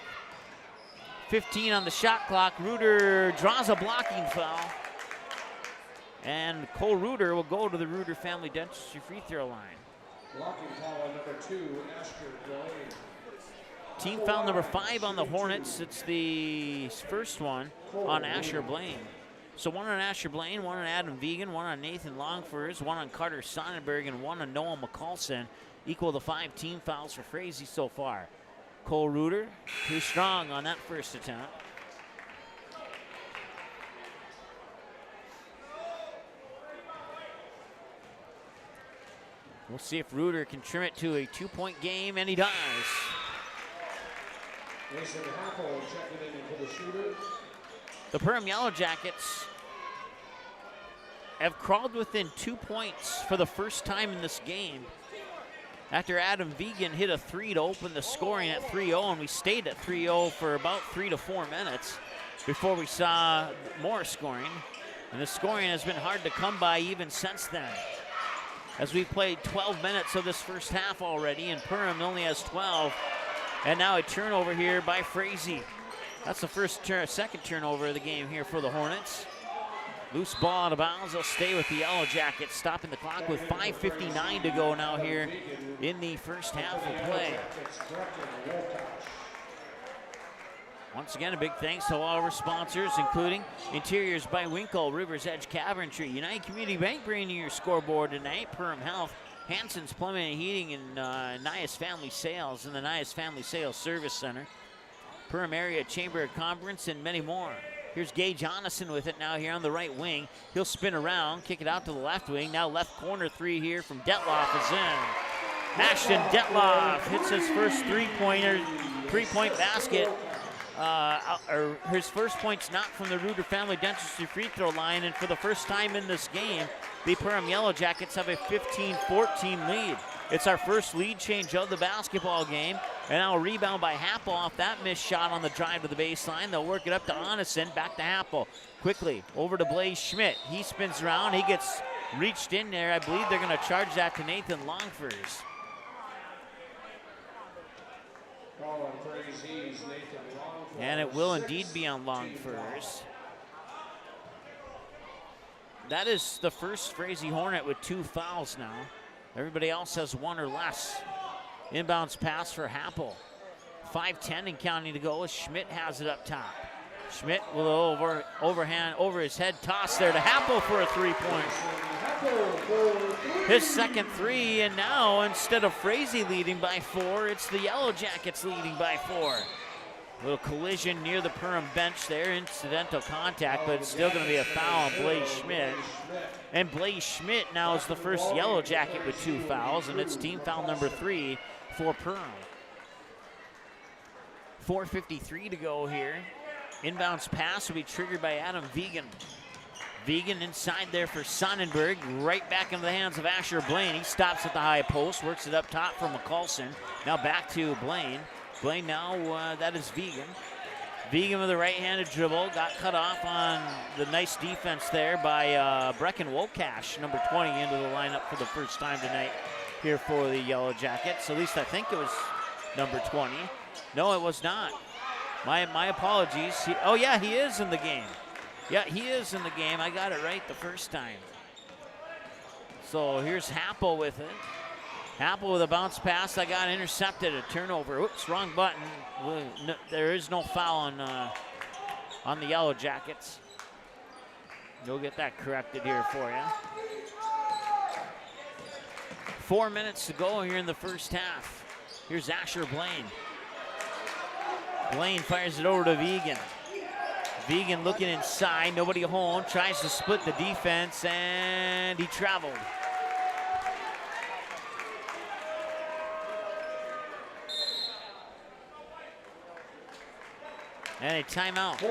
15 on the shot clock. Reuter draws a blocking foul. And Cole Reuter will go to the Reuter Family Dentistry free throw line. Blocking foul on number 2, Asher Blaine. Team foul number 5 on the Hornets. It's the first one on Asher Blaine. So 1 on Asher Blaine, 1 on Adam Vegan, 1 on Nathan Longfurs, 1 on Carter Sonnenberg, and 1 on Noah McCallson. Equal to 5 team fouls for Frazee so far. Cole Reuter, too strong on that first attempt. We'll see if Reuter can trim it to a 2-point game, and he does. The Perham Yellowjackets have crawled within 2 points for the first time in this game after Adam Vegan hit a 3 to open the scoring at 3-0, and we stayed at 3-0 for about 3 to 4 minutes before we saw more scoring. And the scoring has been hard to come by even since then, as we've played 12 minutes of this first half already, and Perham only has 12. And now a turnover here by Frazee. That's the second turnover of the game here for the Hornets. Loose ball out of bounds. They'll stay with the Yellowjackets, stopping the clock with 5:59 to go now here in the first half of play. Once again, a big thanks to all of our sponsors, including Interiors by Winkle, Rivers Edge Caverntree, United Community Bank bringing you your scoreboard tonight, Perham Health, Hanson's Plumbing and Heating, and Nias Family Sales in the Nias Family Sales Service Center, Perham Area Chamber of Conference, and many more. Here's Gage Jonathan with it now here on the right wing. He'll spin around, kick it out to the left wing. Now left corner three here from Detloff is in. Ashton Detloff hits his first three-point basket. His first point's not from the Reuter Family Dentistry free throw line, and for the first time in this game, the Perham Yellowjackets have a 15-14 lead. It's our first lead change of the basketball game, and now a rebound by Happel off that missed shot on the drive to the baseline. They'll work it up to Onison, back to Happel. Quickly, over to Blaze Schmidt. He spins around, he gets reached in there. I believe they're gonna charge that to Nathan Longfors. And it will indeed be on Longfors. That is the first Frazee Hornet with 2 fouls now. Everybody else has 1 or less. Inbounds pass for Happel. 5:10 and counting to go as Schmidt has it up top. Schmidt with an overhand over his head toss there to Happel for a 3-point. His second 3, and now instead of Frazee leading by 4, it's the Yellowjackets leading by 4. Little collision near the Perham bench there, incidental contact, but it's still going to be a foul on Blaze Schmidt. And Blaze Schmidt now is the first Yellowjacket with 2 fouls, and it's team foul number 3 for Perham. 4:53 to go here. Inbounds pass will be triggered by Adam Vegan. Vegan inside there for Sonnenberg, right back into the hands of Asher Blaine. He stops at the high post, works it up top for McCulson. Now back to Blaine. Blaine now, that is Vegan. Vegan with a right-handed dribble, got cut off on the nice defense there by Brecken Wokash, number 20, into the lineup for the first time tonight here for the Yellowjackets. At least I think it was number 20. No, it was not. My apologies. Oh yeah, he is in the game. Yeah, he is in the game. I got it right the first time. So here's Happel with it. Happel with a bounce pass that got intercepted, a turnover. Oops, wrong button. No, there is no foul on the Yellowjackets. You'll get that corrected here for you. 4 minutes to go here in the first half. Here's Asher Blaine. Blaine fires it over to Vegan. Vegan looking inside, nobody home, tries to split the defense, and he traveled. And a timeout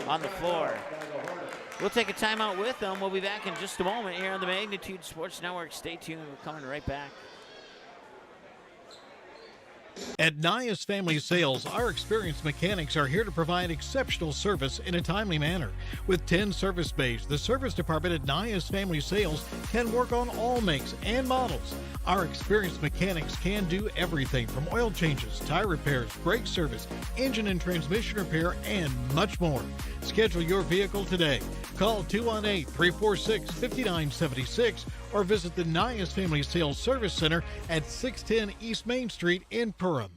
on the floor. We'll take a timeout with them. We'll be back in just a moment here on the Magnitude Sports Network. Stay tuned, we're coming right back. At Nias Family Sales, our experienced mechanics are here to provide exceptional service in a timely manner. With 10 service bays, the service department at Nias Family Sales can work on all makes and models. Our experienced mechanics can do everything from oil changes, tire repairs, brake service, engine and transmission repair, and much more. Schedule your vehicle today. Call 218-346-5976 or visit the Nias Family Sales Service Center at 610 East Main Street in Perham.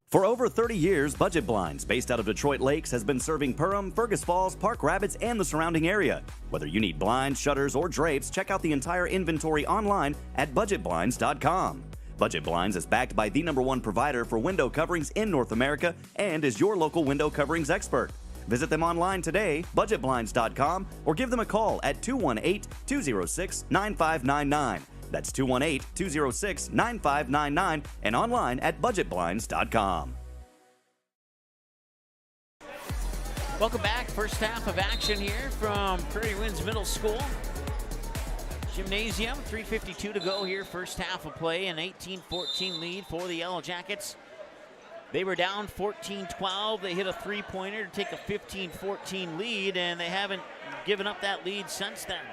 For over 30 years, Budget Blinds, based out of Detroit Lakes, has been serving Perham, Fergus Falls, Park Rapids, and the surrounding area. Whether you need blinds, shutters, or drapes, check out the entire inventory online at budgetblinds.com. Budget Blinds is backed by the #1 provider for window coverings in North America and is your local window coverings expert. Visit them online today, budgetblinds.com, or give them a call at 218-206-9599. That's 218-206-9599 and online at budgetblinds.com. Welcome back. First half of action here from Prairie Winds Middle School. Gymnasium, 3:52 to go here. First half of play, an 18-14 lead for the Yellowjackets. They were down 14-12. They hit a three-pointer to take a 15-14 lead, and they haven't given up that lead since then.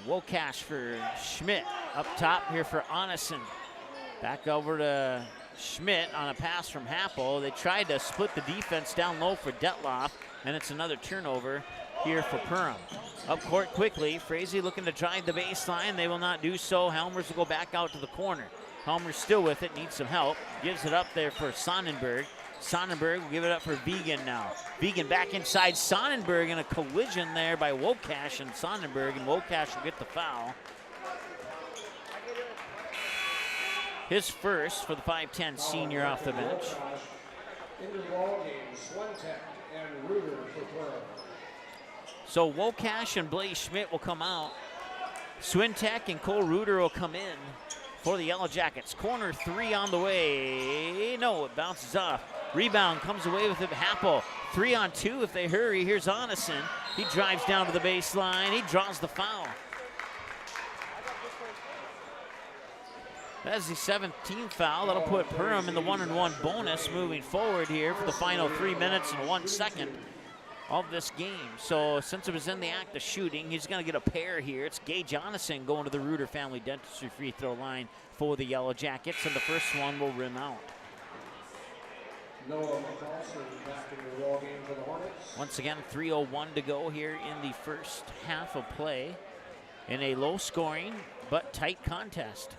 Wokash for Schmidt. Up top here for Onison. Back over to Schmidt on a pass from Happel. They tried to split the defense down low for Detloff, and it's another turnover here for Perham. Up court quickly, Frazee looking to drive the baseline. They will not do so. Helmers will go back out to the corner. Helmers still with it, needs some help. Gives it up there for Sonnenberg. Sonnenberg will give it up for Vegan now. Vegan back inside Sonnenberg in a collision there by Wokash and Sonnenberg, and Wokash will get the foul. His first for the 5'10 senior off the bench. So Wokash and Blaze Schmidt will come out. Swintek and Cole Reuter will come in for the Yellowjackets. Corner three on the way. No, it bounces off. Rebound comes away with it. Happel. 3-on-2 if they hurry. Here's Onison. He drives down to the baseline. He draws the foul. That's the 17th foul. That'll put Perham in the 1-and-1 bonus moving forward here for the final 3 minutes and 1 second of this game. So since it was in the act of shooting, he's going to get a pair here. It's Gage Onison going to the Reuter Family Dentistry free throw line for the Yellowjackets, and the first one will rim out. Once again, 3:01 to go here in the first half of play in a low-scoring but tight contest.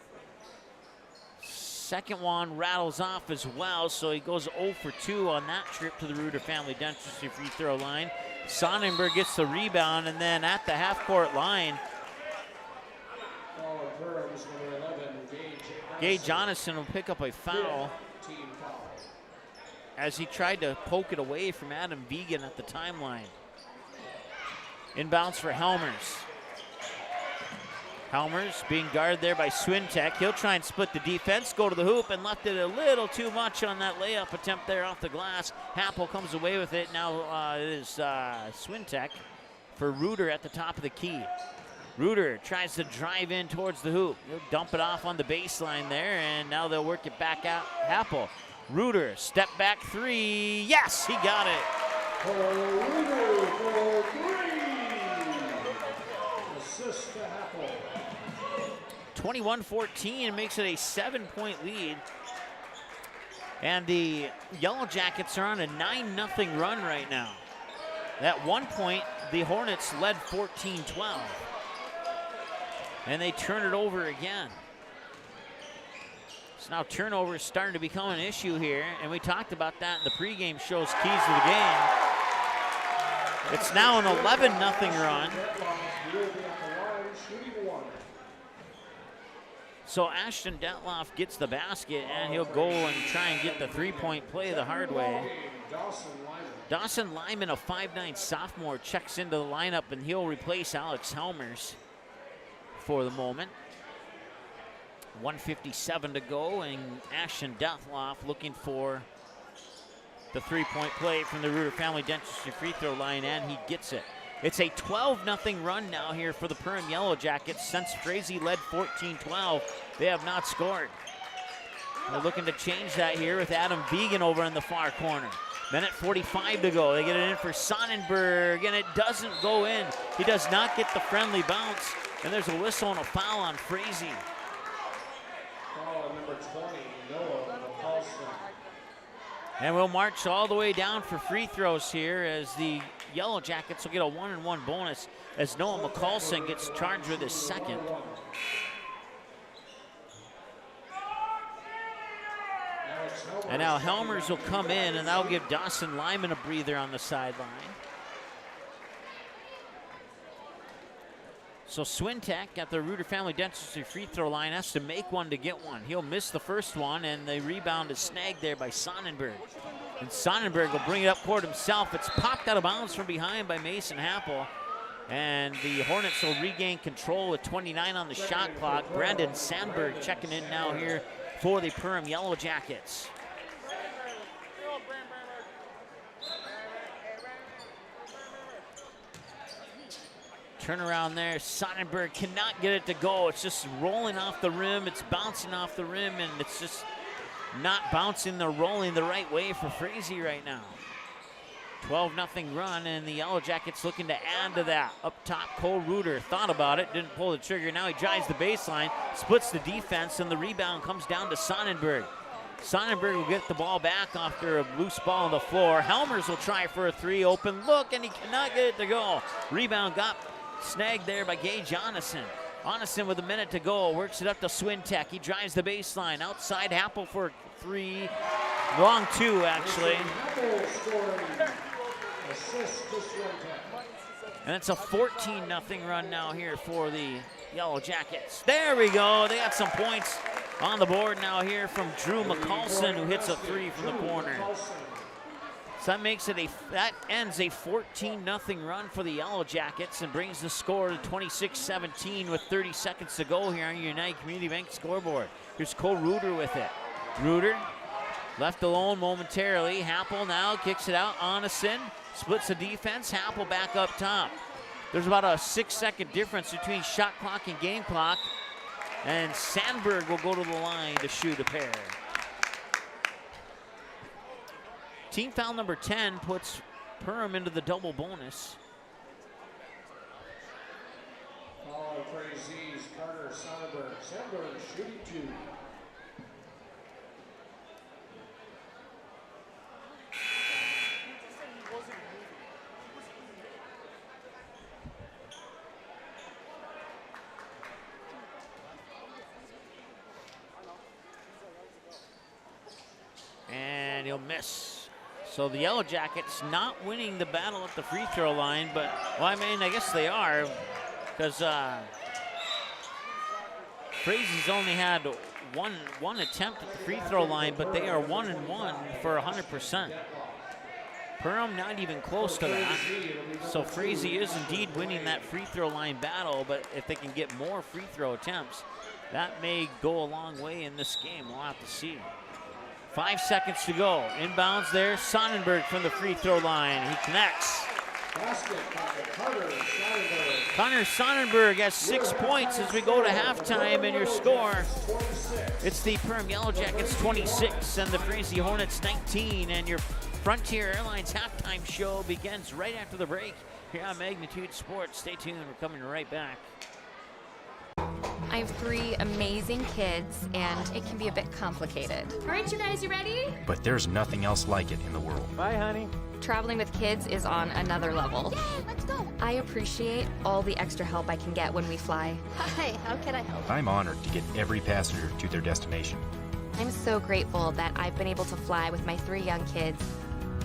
Second one rattles off as well, so he goes 0 for 2 on that trip to the Reuter Family Dentistry free throw line. Sonnenberg gets the rebound, and then at the half-court line, Gage Onison will pick up a foul as he tried to poke it away from Adam Vegan at the timeline. Inbounds for Helmers. Helmers being guarded there by Swintek. He'll try and split the defense, go to the hoop, and left it a little too much on that layup attempt there off the glass. Happel comes away with it. Now it is Swintek for Reuter at the top of the key. Reuter tries to drive in towards the hoop. He'll dump it off on the baseline there, and now they'll work it back out. Happel. Reuter, step back three. Yes, he got it. 21-14 makes it a 7-point lead. And the Yellowjackets are on a 9-0 run right now. At one point, the Hornets led 14-12. And they turn it over again. So now turnover is starting to become an issue here, and we talked about that in the pregame shows, keys to the game. It's now an 11-0 run. So Ashton Detloff gets the basket, and he'll go and try and get the three-point play the hard way. Dawson Lyman, a 5'9 sophomore, checks into the lineup, and he'll replace Alex Helmers for the moment. 1:57 to go, and Ashton Detloff looking for the three-point play from the Reuter Family Dentistry free throw line, and he gets it. It's a 12-0 run now here for the Perham Yellowjackets. Since Frazee led 14-12, they have not scored. They're looking to change that here with Adam Vegan over in the far corner. Minute 45 to go. They get it in for Sonnenberg, and it doesn't go in. He does not get the friendly bounce, and there's a whistle and a foul on Frazee. Number 20, Noah Paulson. And we'll march all the way down for free throws here as the Yellowjackets will get a 1-and-1 bonus as Noah McCallson gets charged with his second. And now Helmers will come in, and that'll give Dawson Lyman a breather on the sideline. So Swintek at the Reuter Family Dentistry free throw line has to make one to get one. He'll miss the first one, and the rebound is snagged there by Sonnenberg. And Sonnenberg will bring it up court himself. It's popped out of bounds from behind by Mason Happel. And the Hornets will regain control with 29 on the shot clock. Brandon Sandberg checking in now here for the Perham Yellowjackets. Turnaround there, Sonnenberg cannot get it to go. It's just rolling off the rim, it's bouncing off the rim, and it's just not bouncing or rolling the right way for Frazee right now. 12-0 run, and the Yellowjackets looking to add to that. Up top, Cole Reuter thought about it, didn't pull the trigger. Now he drives the baseline, splits the defense, and the rebound comes down to Sonnenberg. Sonnenberg will get the ball back after a loose ball on the floor. Helmers will try for a three, open look, and he cannot get it to go. Rebound got snagged there by Gage Onison. Onison with a minute to go, works it up to Swintek. He drives the baseline, outside Happel for three. Wrong two, actually. And it's a 14-0 run now here for the Yellowjackets. There we go, they got some points on the board now here from Drew McCallson, who hits a three from the corner. So that makes it that ends a 14-0 run for the Yellowjackets and brings the score to 26-17 with 30 seconds to go here on your United Community Bank scoreboard. Here's Cole Reuter with it. Reuter left alone momentarily. Happel now kicks it out. Onison splits the defense. Happel back up top. There's about a 6-second difference between shot clock and game clock. And Sandberg will go to the line to shoot a pair. Team foul number 10 puts Perham into the double bonus. Follow Frazee's Carter Sonnenberg. Sandberg shooting two. And he'll miss. So the Yellowjackets not winning the battle at the free throw line, but, well, I mean, I guess they are, because Frazee's only had one attempt at the free throw line, but they are 1-1 for 100%. Perham not even close to that. So Frazee is indeed winning that free throw line battle, but if they can get more free throw attempts, that may go a long way in this game. We'll have to see. 5 seconds to go. Inbounds there. Sonnenberg from the free throw line. He connects. Connor Sonnenberg has 6 points as we go to halftime, and your score, it's the Perham Yellowjackets 26 and the Frazee Hornets 19, and your Frontier Airlines halftime show begins right after the break here on Magnitude Sports. Stay tuned. We're coming right back. I have 3 amazing kids, and it can be a bit complicated. All right, you guys, you ready? But there's nothing else like it in the world. Bye, honey. Traveling with kids is on another level. Yay, let's go. I appreciate all the extra help I can get when we fly. Hi, how can I help? I'm honored to get every passenger to their destination. I'm so grateful that I've been able to fly with my 3 young kids.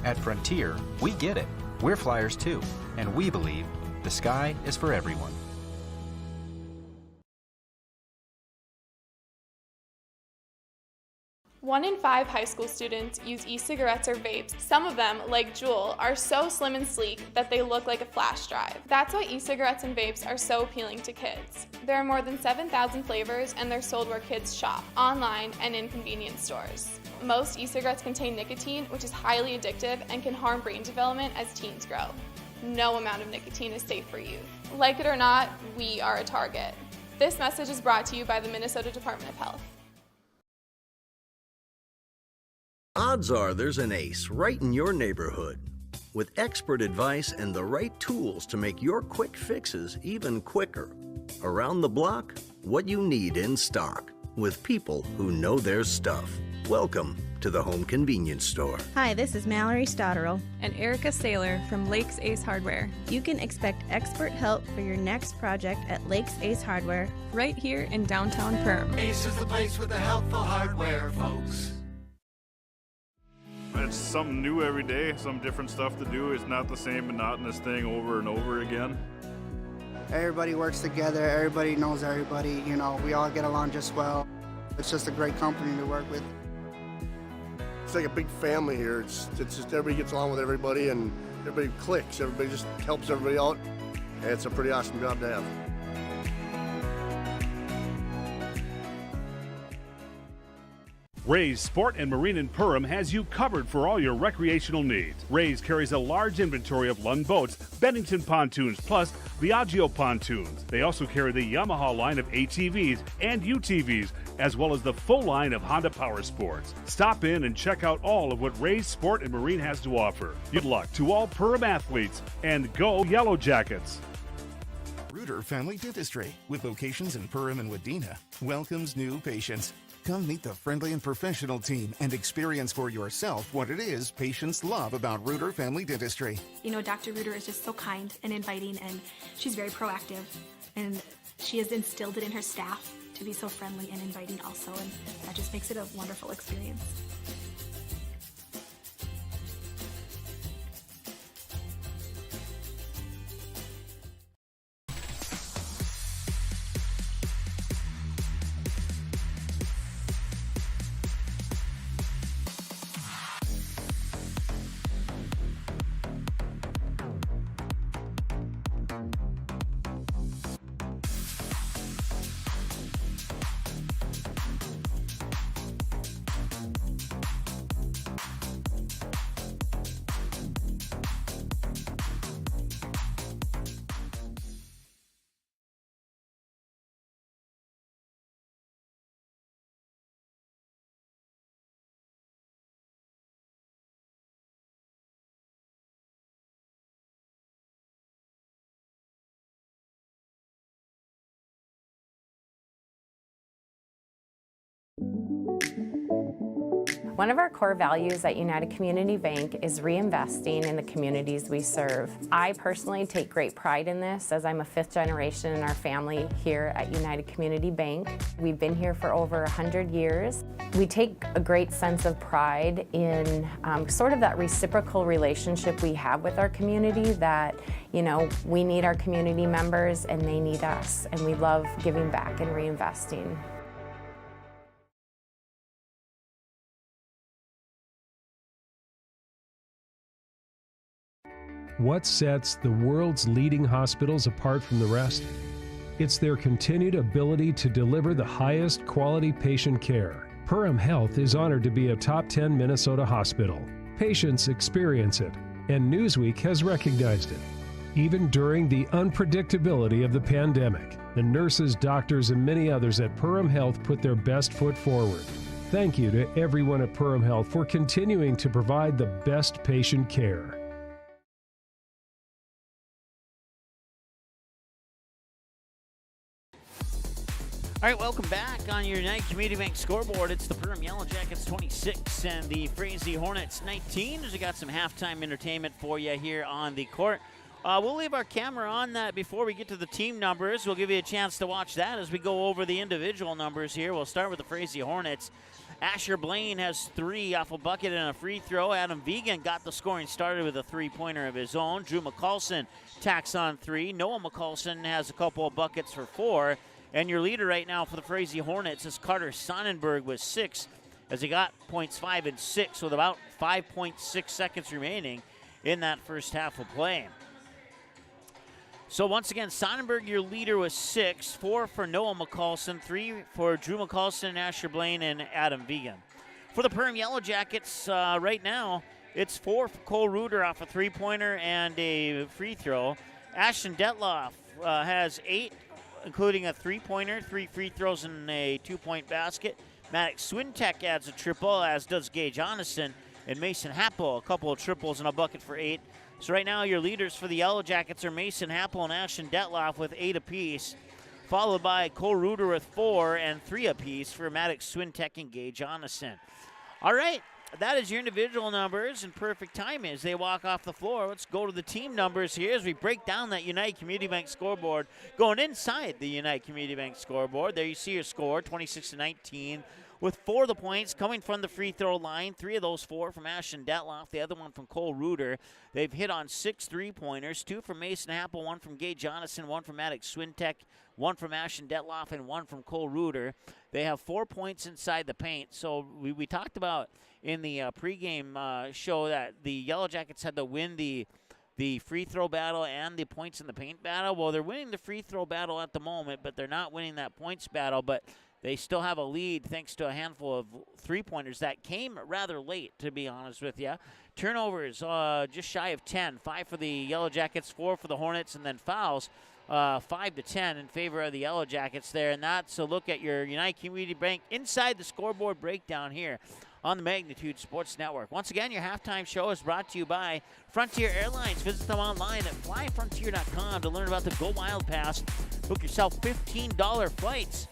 At Frontier, we get it. We're flyers too, and we believe the sky is for everyone. One in 5 high school students use e-cigarettes or vapes. Some of them, like Juul, are so slim and sleek that they look like a flash drive. That's why e-cigarettes and vapes are so appealing to kids. There are more than 7,000 flavors, and they're sold where kids shop, online and in convenience stores. Most e-cigarettes contain nicotine, which is highly addictive and can harm brain development as teens grow. No amount of nicotine is safe for youth. Like it or not, we are a target. This message is brought to you by the Minnesota Department of Health. Odds are there's an ace right in your neighborhood. With expert advice and the right tools to make your quick fixes even quicker. Around the block, what you need in stock. With people who know their stuff. Welcome to the Home Convenience Store. Hi, this is Mallory Stotterell. And Erica Saylor from Lakes Ace Hardware. You can expect expert help for your next project at Lakes Ace Hardware. Right here in downtown Perham. Ace is the place with the helpful hardware, folks. It's something new every day, some different stuff to do. It's not the same monotonous thing over and over again. Everybody works together, everybody knows everybody, you know, we all get along just well. It's just a great company to work with. It's like a big family here. It's just everybody gets along with everybody and everybody clicks. Everybody just helps everybody out. And it's a pretty awesome job to have. Ray's Sport and Marine in Perham has you covered for all your recreational needs. Ray's carries a large inventory of Lund boats, Bennington pontoons, plus Viaggio pontoons. They also carry the Yamaha line of ATVs and UTVs, as well as the full line of Honda Power Sports. Stop in and check out all of what Ray's Sport and Marine has to offer. Good luck to all Perham athletes, and go Yellowjackets! Reuter Family Dentistry, with locations in Perham and Wadena, welcomes new patients. Come meet the friendly and professional team and experience for yourself what it is patients love about Reuter Family Dentistry. You know, Dr. Reuter is just so kind and inviting, and she's very proactive, and she has instilled it in her staff to be so friendly and inviting also, and that just makes it a wonderful experience. One of our core values at United Community Bank is reinvesting in the communities we serve. I personally take great pride in this, as I'm a fifth generation in our family here at United Community Bank. We've been here for over 100 years. We take a great sense of pride in sort of that reciprocal relationship we have with our community, that, you know, we need our community members and they need us, and we love giving back and reinvesting. What sets the world's leading hospitals apart from the rest? It's their continued ability to deliver the highest quality patient care. Perham Health is honored to be a top 10 Minnesota hospital. Patients experience it, and Newsweek has recognized it. Even during the unpredictability of the pandemic, the nurses, doctors, and many others at Perham Health put their best foot forward. Thank you to everyone at Perham Health for continuing to provide the best patient care. All right, welcome back on your United Community Bank scoreboard. It's the Perham Yellowjackets 26 and the Frazee Hornets 19. We got some halftime entertainment for you here on the court. We'll leave our camera on that before we get to the team numbers. We'll give you a chance to watch that as we go over the individual numbers here. We'll start with the Frazee Hornets. Asher Blaine has 3 off a bucket and a free throw. Adam Vegan got the scoring started with a three-pointer of his own. Drew McCulson tacks on 3. Noah McCulson has a couple of buckets for 4. And your leader right now for the Frazee Hornets is Carter Sonnenberg with 6, as he got points 5 and 6 with about 5.6 seconds remaining in that first half of play. So once again, Sonnenberg, your leader, was 6, 4 for Noah McCulson, 3 for Drew McCulson, Asher Blaine, and Adam Vegan. For the Perham Yellowjackets right now, it's 4 for Cole Reuter off a three-pointer and a free throw. Ashton Detloff has 8, including a three-pointer, 3 free throws, and a 2-point basket. Maddox Swintek adds a triple, as does Gage Onison. And Mason Happel, a couple of triples and a bucket for 8. So right now your leaders for the Yellowjackets are Mason Happel and Ashton Detloff with 8 apiece, followed by Cole Reuter with 4 and 3 apiece for Maddox Swintek and Gage Onison. All right, that is your individual numbers in perfect time as they walk off the floor. Let's go to the team numbers here as we break down that United Community Bank scoreboard. Going inside the United Community Bank scoreboard, there you see your score, 26-19, with 4 of the points coming from the free throw line. 3 of those 4 from Ashton Detloff, the other one from Cole Reuter. They've hit on 6 three-pointers, 2 from Mason Happel, 1 from Gage Onison, 1 from Maddox Swintek, 1 from Ashton Detloff, and 1 from Cole Reuter. They have 4 points inside the paint. So we talked about in the pregame show that the Yellowjackets had to win the the free throw battle and the points in the paint battle. Well, they're winning the free throw battle at the moment, but they're not winning that points battle. But they still have a lead thanks to a handful of three-pointers that came rather late, to be honest with you. Turnovers just shy of 10. 5 for the Yellow Jackets, 4 for the Hornets, and then fouls 5 to 10 in favor of the Yellow Jackets there. And that's a look at your United Community Bank inside the scoreboard breakdown here on the Magnitude Sports Network. Once again, your halftime show is brought to you by Frontier Airlines. Visit them online at flyfrontier.com to learn about the Go Wild Pass. Book yourself $15 flights,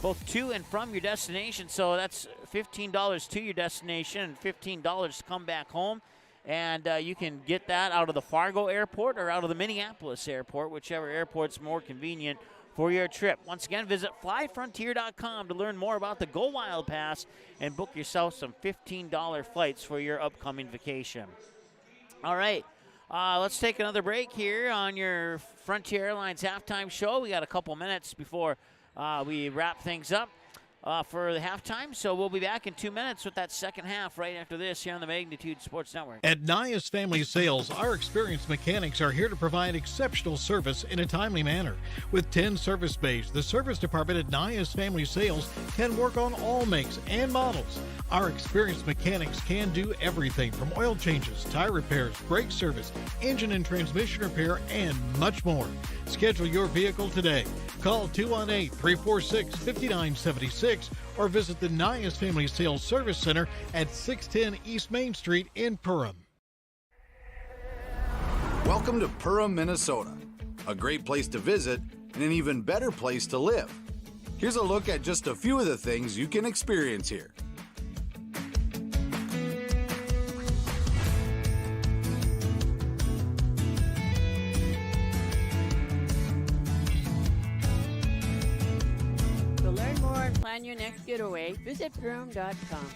both to and from your destination. So that's $15 to your destination and $15 to come back home. And you can get that out of the Fargo Airport or out of the Minneapolis Airport, whichever airport's more convenient for your trip. Once again, visit flyfrontier.com to learn more about the Go Wild Pass and book yourself some $15 flights for your upcoming vacation. All right, let's take another break here on your Frontier Airlines halftime show. We got a couple minutes before we wrap things up for the halftime, so we'll be back in 2 minutes with that second half right after this here on the Magnitude Sports Network. At Nias Family Sales, our experienced mechanics are here to provide exceptional service in a timely manner. With 10 service bays, the service department at Nias Family Sales can work on all makes and models. Our experienced mechanics can do everything from oil changes, tire repairs, brake service, engine and transmission repair, and much more. Schedule your vehicle today. Call 218-346-5976 or visit the Nias Family Sales Service Center at 610 East Main Street in Perham. Welcome to Perham, Minnesota. A great place to visit and an even better place to live. Here's a look at just a few of the things you can experience here. Plan your next getaway, visit Perham.com.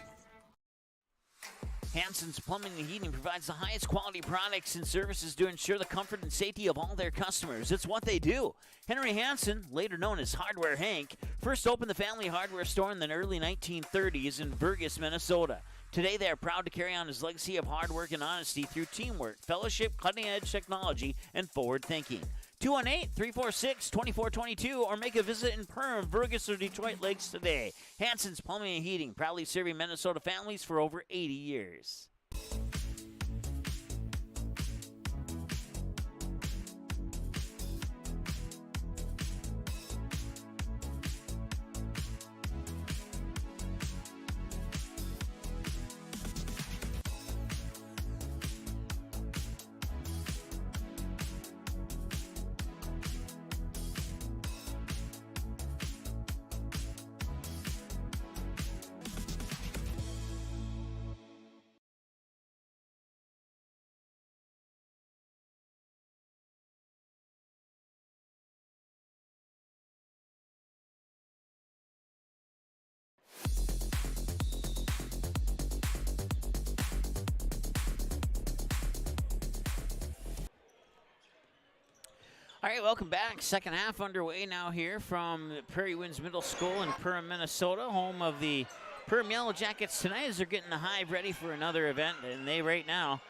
Hansen's Plumbing and Heating provides the highest quality products and services to ensure the comfort and safety of all their customers. It's what they do. Henry Hansen, later known as Hardware Hank, first opened the family hardware store in the early 1930s in Burgess, Minnesota. Today, they are proud to carry on his legacy of hard work and honesty through teamwork, fellowship, cutting-edge technology, and forward thinking. 218-346-2422 or make a visit in Perham, Burgess, or Detroit Lakes today. Hansen's Plumbing and Heating, proudly serving Minnesota families for over 80 years. All right, welcome back. Second half underway now here from Prairie Winds Middle School in Perham, Minnesota, home of the Perham Yellowjackets tonight as they're getting the Hive ready for another event. And they right now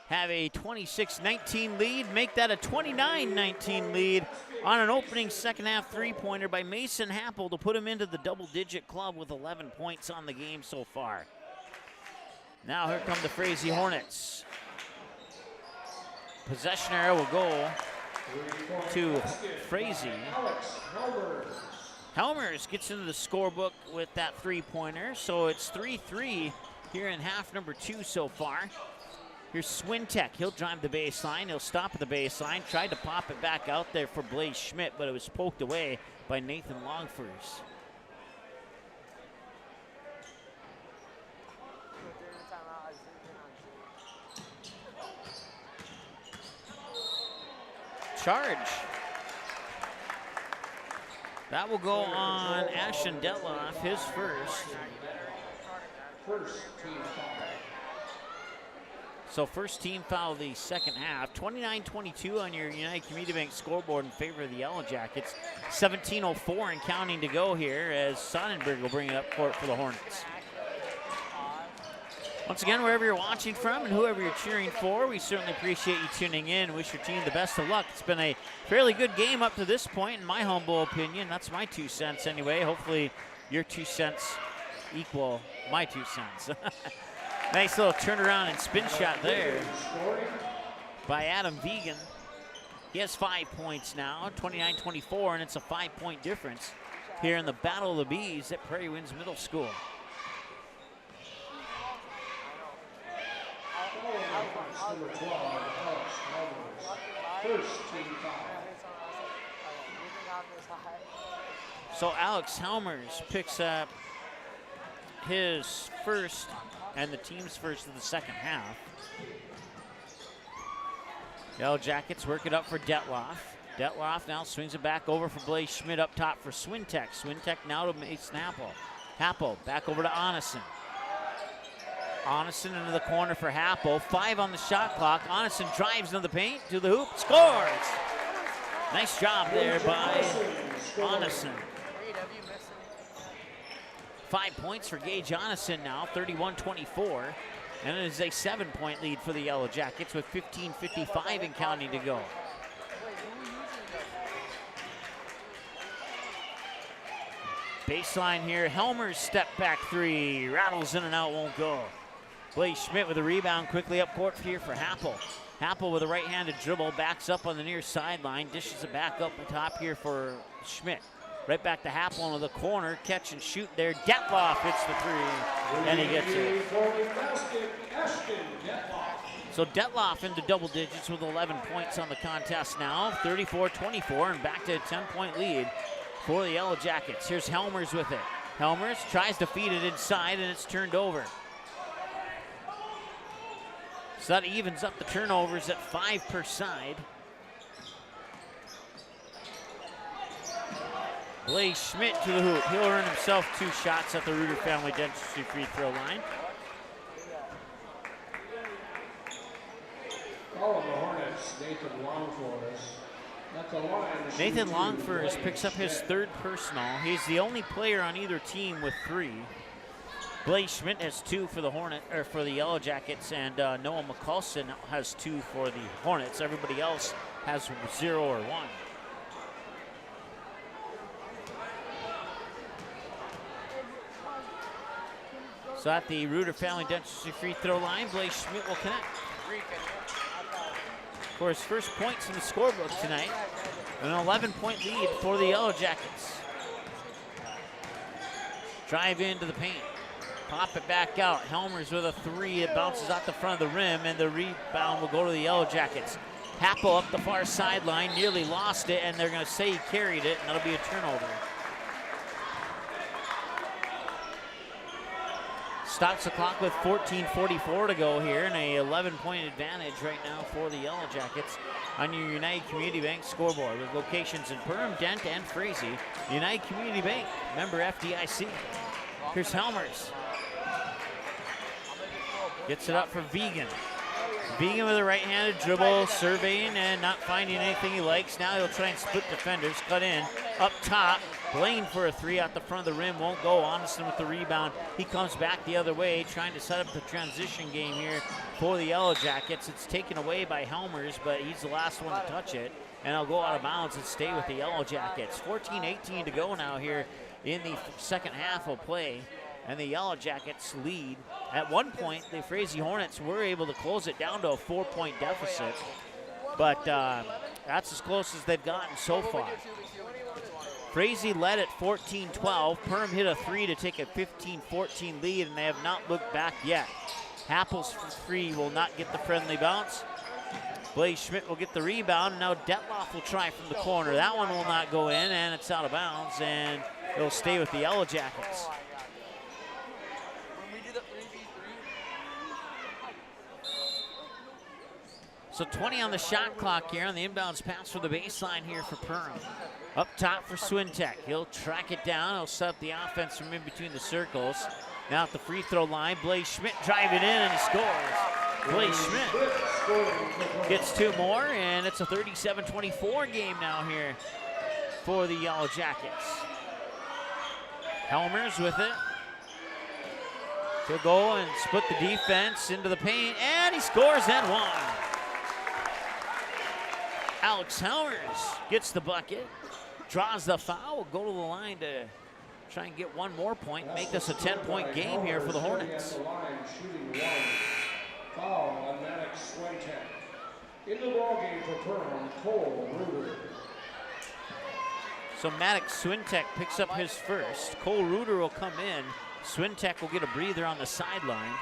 have a 26-19 lead, make that a 29-19 lead on an opening second half three-pointer by Mason Happel to put him into the double-digit club with 11 points on the game so far. Now here come the Frazee Hornets. Possession arrow will go to Frazee. Helmers gets into the scorebook with that three-pointer, so it's 3-3 here in half number 2 so far. Here's Swintek. He'll drive the baseline. He'll stop at the baseline. Tried to pop it back out there for Blaze Schmidt, but it was poked away by Nathan Longfors. Charge. That will go on Ashton Detloff, his first. So first team foul of the second half. 29-22 on your United Community Bank scoreboard in favor of the Yellowjackets. 17:04 and counting to go here as Sonnenberg will bring it up court for the Hornets. Once again, wherever you're watching from and whoever you're cheering for, we certainly appreciate you tuning in. Wish your team the best of luck. It's been a fairly good game up to this point, in my humble opinion. That's my 2 cents anyway. Hopefully your 2 cents equal my 2 cents. Nice little turnaround and spin shot there by Adam Vegan. He has 5 points now, 29-24, and it's a 5-point difference here in the Battle of the Bees at Prairie Winds Middle School. So Alex Helmers picks up his first and the team's first of the second half. Yellowjackets work it up for Detloff. Detloff now swings it back over for Blaze Schmidt up top for Swintek. Swintek now to Mason Happel. Happel back over to Onison. Onison into the corner for Happel. 5 on the shot clock. Onison drives into the paint to the hoop, scores! Nice job there by Onison. 5 points for Gage Onison now, 31-24. And it is a 7-point lead for the Yellowjackets with 15:55 and counting to go. Baseline here, Helmer's step back 3, rattles in and out, won't go. Blaze Schmidt with a rebound quickly up court here for Happel. Happel with a right-handed dribble, backs up on the near sideline, dishes it back up the top here for Schmidt. Right back to Happel into the corner, catch and shoot there. Detloff hits the 3, and he gets it. So Detloff into double digits with 11 points on the contest now, 34-24, and back to a 10-point lead for the Yellowjackets. Here's Helmers with it. Helmers tries to feed it inside, and it's turned over. So that evens up the turnovers at 5 per side. Blaze Schmidt to the hoop. He'll earn himself 2 shots at the Reuter Family Dentistry free throw line. All of the Hornets, Nathan Longforest. Nathan Longforest picks up his 3rd personal. He's the only player on either team with 3. Blaze Schmidt has 2 for the for the Yellowjackets, and Noah McCulson has 2 for the Hornets. Everybody else has 0 or 1. So at the Reuter Family Dentistry free throw line, Blaze Schmidt will connect. For his first points in the scorebook tonight, an 11-point lead for the Yellowjackets. Drive into the paint, pop it back out. Helmers with a 3, it bounces out the front of the rim, and the rebound will go to the Yellowjackets. Happel up the far sideline, nearly lost it, and they're gonna say he carried it, and that'll be a turnover. Stops the clock with 14:44 to go here, and a 11-point advantage right now for the Yellowjackets on your United Community Bank scoreboard with locations in Perham, Dent, and Frazee. United Community Bank, member FDIC. Here's Helmers. Gets it up for Vegan. Vegan with a right-handed dribble, surveying and not finding anything he likes. Now he'll try and split defenders, cut in, up top. Blaine for a 3 out the front of the rim, won't go. Onison with the rebound. He comes back the other way, trying to set up the transition game here for the Yellowjackets. It's taken away by Helmers, but he's the last one to touch it, and I'll go out of bounds and stay with the Yellowjackets. 14:18 to go now here in the second half of play, and the Yellowjackets lead. At one point, the Frazee Hornets were able to close it down to a 4-point deficit, but that's as close as they've gotten so far. Frazee led at 14-12. Perham hit a 3 to take a 15-14 lead, and they have not looked back yet. Happel's 3 will not get the friendly bounce. Blaze Schmidt will get the rebound, and now Detloff will try from the corner. That one will not go in, and it's out of bounds, and it'll stay with the Yellowjackets. So 20 on the shot clock here on the inbounds pass for the baseline here for Perham. Up top for Swintek. He'll track it down. He'll set up the offense from in between the circles. Now at the free throw line, Blaze Schmidt driving in, and he scores. Blaze Schmidt gets 2 more, and it's a 37-24 game now here for the Yellowjackets. Helmers with it. He'll go and split the defense into the paint, and he scores and one. Alex Helmers gets the bucket, draws the foul, will go to the line to try and get one more point, make this a 10-point game here for the Hornets. Foul on Maddox Swintek. In the ballgame for Perham, Cole Reuter. So Maddox Swintek picks up his first. Cole Reuter will come in. Swintek will get a breather on the sideline.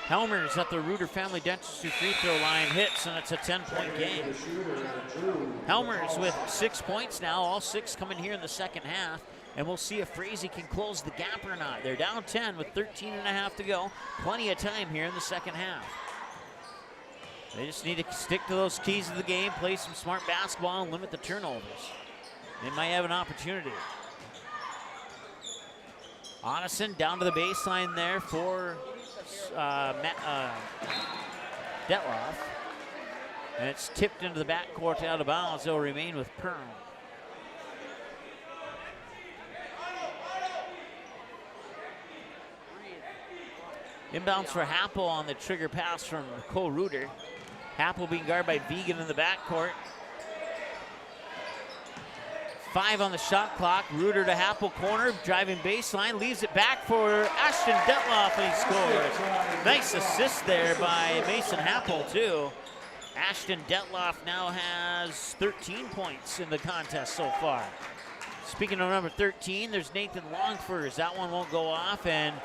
Helmers at the Reuter Family Dentistry free throw line hits, and it's a 10-point game. Helmers with 6 points now, all 6 coming here in the second half, and we'll see if Frazee can close the gap or not. They're down 10 with 13.5 to go. Plenty of time here in the second half. They just need to stick to those keys of the game, play some smart basketball, and limit the turnovers. They might have an opportunity. Onison down to the baseline there for Detloff. And it's tipped into the backcourt out of bounds. They'll remain with Perham. Inbounds for Happel on the trigger pass from Cole Reuter. Happel being guarded by Vegan in the backcourt. 5 on the shot clock. Reuter to Happel corner, driving baseline, leaves it back for Ashton Detloff, and he scores. Nice assist there by Mason Happel too. Ashton Detloff now has 13 points in the contest so far. Speaking of number 13, there's Nathan Longfurs. That one won't go off, and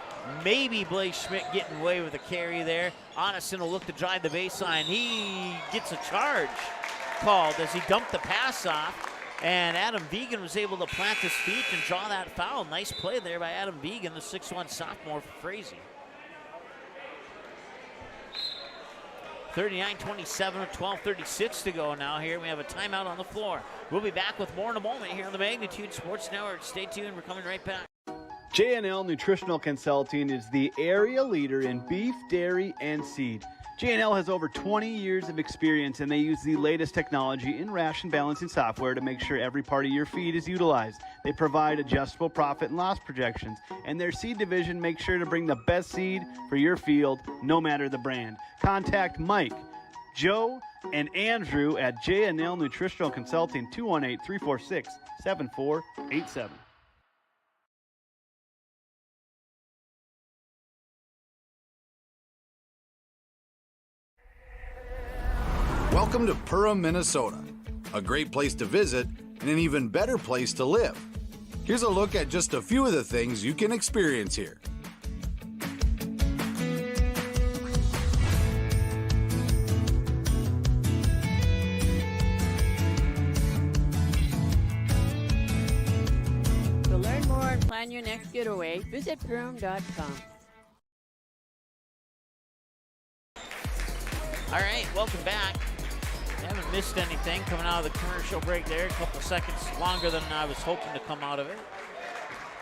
maybe Blake Schmidt getting away with a carry there. Onison will look to drive the baseline. He gets a charge called as he dumped the pass off, and Adam Vegan was able to plant his feet and draw that foul. Nice play there by Adam Vegan, the 6'1 sophomore for Frazee. 39-27 with 12:36 to go now here. We have a timeout on the floor. We'll be back with more in a moment here on the Magnitude Sports Network. Stay tuned, we're coming right back. J&L Nutritional Consulting is the area leader in beef, dairy, and seed. J&L has over 20 years of experience, and they use the latest technology in ration balancing software to make sure every part of your feed is utilized. They provide adjustable profit and loss projections, and their seed division makes sure to bring the best seed for your field, no matter the brand. Contact Mike, Joe, and Andrew at J&L Nutritional Consulting, 218-346-7487. Welcome to Perham, Minnesota, a great place to visit and an even better place to live. Here's a look at just a few of the things you can experience here. To learn more and plan your next getaway, visit Perham.com. All right, welcome back. Haven't missed anything coming out of the commercial break there. A couple seconds longer than I was hoping to come out of it.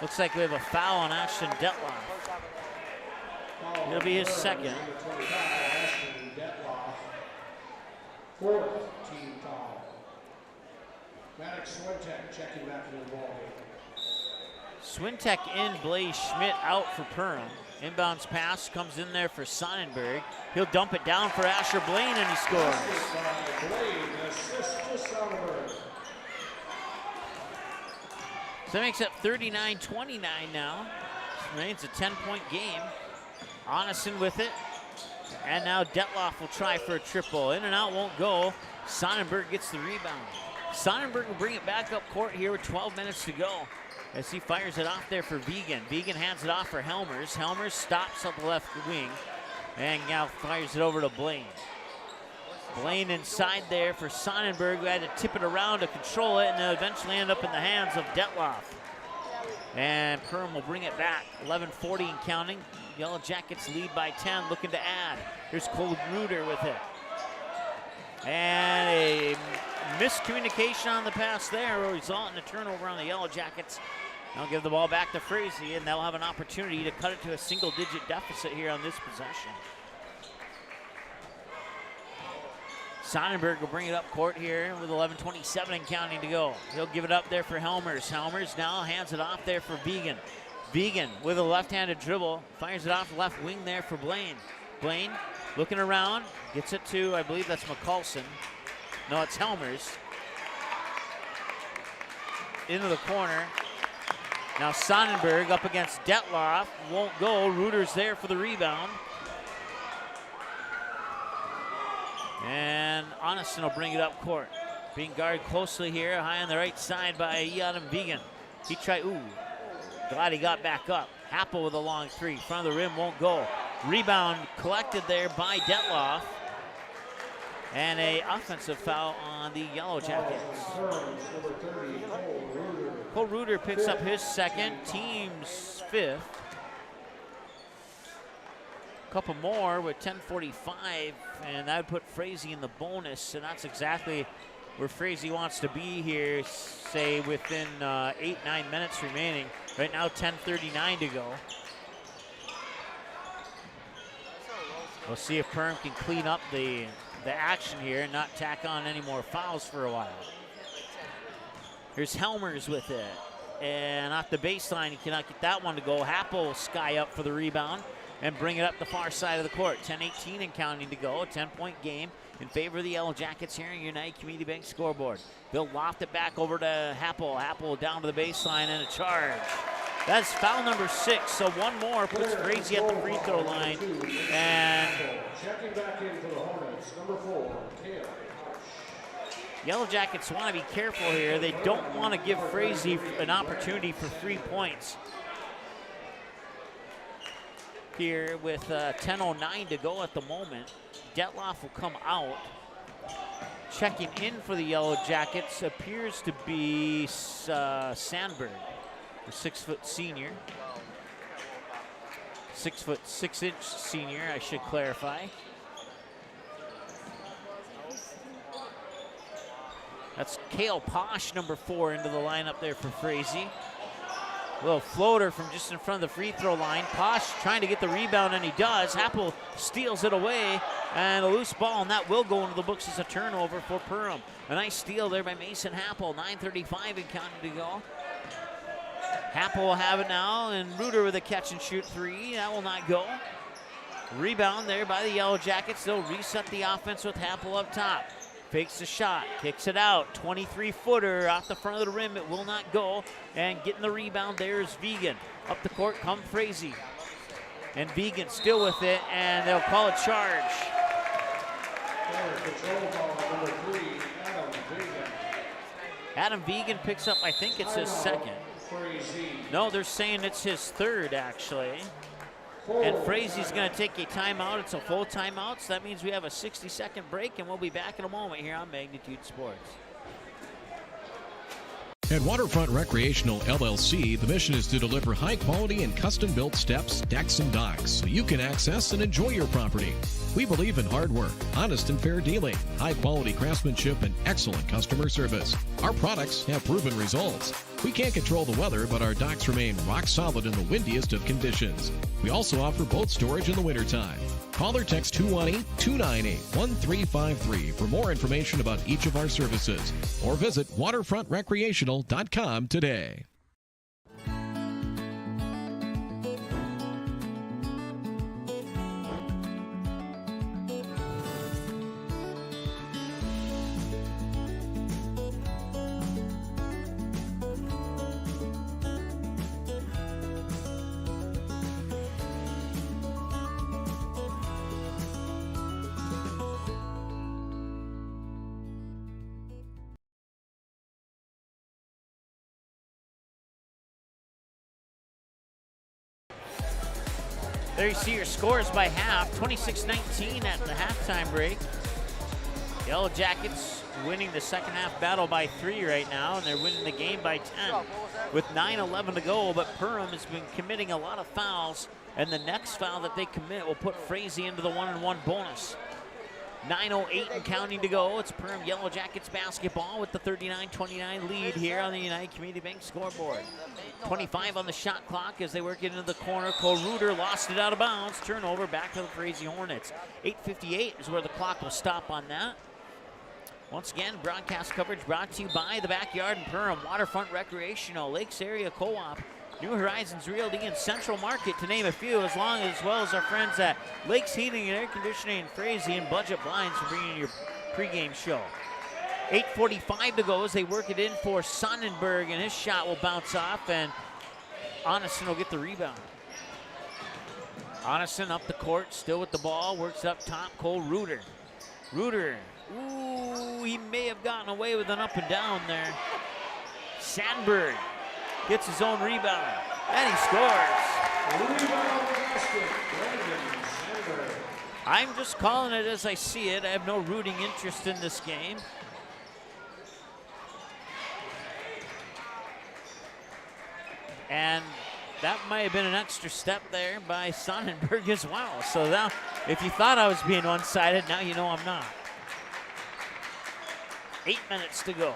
Looks like we have a foul on Ashton Detloff. It'll be his second. Fourth team foul. Maddox Swintek checking back into the ballgame. Swintek in, Blaze Schmidt out for Perham. Inbounds pass comes in there for Sonnenberg. He'll dump it down for Asher Blaine, and he scores. So that makes it 39-29 now. It's a 10-point game. Onison with it. And now Detloff will try for a triple. In and out won't go. Sonnenberg gets the rebound. Sonnenberg will bring it back up court here with 12 minutes to go, as he fires it off there for Vegan. Vegan hands it off for Helmers. Helmers stops up the left wing and now fires it over to Blaine. Blaine inside there for Sonnenberg, who had to tip it around to control it, and then eventually end up in the hands of Detloff. And Perham will bring it back. 11:40 and counting. Yellowjackets lead by 10, looking to add. Here's Cole Reuter with it. And a miscommunication on the pass there will result in a turnover on the Yellowjackets. They'll give the ball back to Frazee, and they'll have an opportunity to cut it to a single-digit deficit here on this possession. Sonnenberg will bring it up court here with 11:27 and counting to go. He'll give it up there for Helmers. Helmers now hands it off there for Vegan. Vegan with a left-handed dribble, fires it off the left wing there for Blaine. Blaine looking around, gets it to, I believe that's McCulson. No, it's Helmers. Into the corner. Now Sonnenberg up against Detloff, won't go. Reuter's there for the rebound. And Honeston will bring it up court. Being guarded closely here, high on the right side by Adam Vegan. He tried, glad he got back up. Happel with a long three, front of the rim, won't go. Rebound collected there by Detloff. And a offensive foul on the Yellowjackets. Cole Reuter picks up his second, team's fifth. Couple more with 10:45, and that would put Frazee in the bonus, and that's exactly where Frazee wants to be here, say within 8-9 minutes remaining. Right now 10:39 to go. We'll see if Perham can clean up the action here and not tack on any more fouls for a while. Here's Helmers with it, and off the baseline he cannot get that one to go. Happel will sky up for the rebound and bring it up the far side of the court. 10:18 and counting to go. A 10-point game in favor of the Yellowjackets here in United Community Bank scoreboard. They'll loft it back over to Happel. Happel down to the baseline and a charge. That's foul number 6, so one more puts Frazee at the free throw line. And checking back into the Hornets, number 4, Cam. Yellowjackets want to be careful here. They don't want to give Frazee an opportunity for 3 points. Here with 10:09 to go at the moment. Detloff will come out. Checking in for the Yellowjackets appears to be Sandberg, the 6-foot senior. 6'6" senior, I should clarify. That's Kale Posh, number 4, into the lineup there for Frazee. A little floater from just in front of the free throw line. Posh trying to get the rebound, and he does. Happel steals it away, and a loose ball, and that will go into the books as a turnover for Perham. A nice steal there by Mason Happel. 9:35 and counting to go. Happel will have it now, and Reuter with a catch and shoot three. That will not go. Rebound there by the Yellowjackets. They'll reset the offense with Happel up top. Fakes the shot, kicks it out. 23-footer off the front of the rim. It will not go. And getting the rebound there is Vegan. Up the court come Frazee. And Vegan still with it, and they'll call a charge. Adam Vegan picks up, I think it's his second. No, they're saying it's his third, actually. And Frazee's going to take a timeout. It's a full timeout, so that means we have a 60-second break, and we'll be back in a moment here on Magnitude Sports. At Waterfront Recreational LLC, the mission is to deliver high-quality and custom-built steps, decks, and docks so you can access and enjoy your property. We believe in hard work, honest and fair dealing, high-quality craftsmanship, and excellent customer service. Our products have proven results. We can't control the weather, but our docks remain rock solid in the windiest of conditions. We also offer boat storage in the wintertime. Call or text 218-298-1353 for more information about each of our services, or visit waterfrontrecreational.com today. There you see your scores by half, 26-19 at the halftime break. Yellowjackets winning the second half battle by 3 right now, and they're winning the game by 10 with 9:11 to go, but Perham has been committing a lot of fouls, and the next foul that they commit will put Frazee into the 1-and-1 bonus. 9:08 and counting to go. It's Perham Yellowjackets basketball with the 39-29 lead here on the United Community Bank scoreboard. 25 on the shot clock as they work it into the corner. Cole Reuter lost it out of bounds. Turnover back to the Frazee Hornets. 8:58 is where the clock will stop on that. Once again, broadcast coverage brought to you by the Backyard in Perham, Waterfront Recreational, Lakes Area Co-op, New Horizons Realty and Central Market, to name a few, as well as our friends at Lakes Heating and Air Conditioning in Frazee and Budget Blinds for bringing your pregame show. 8:45 to go as they work it in for Sonnenberg, and his shot will bounce off, and Onison will get the rebound. Onison up the court, still with the ball, works up top, Cole Reuter. Reuter, ooh, he may have gotten away with an up and down there. Sandberg gets his own rebound, and he scores. I'm just calling it as I see it. I have no rooting interest in this game. And that might have been an extra step there by Sonnenberg as well. So now, if you thought I was being one-sided, now you know I'm not. 8 minutes to go.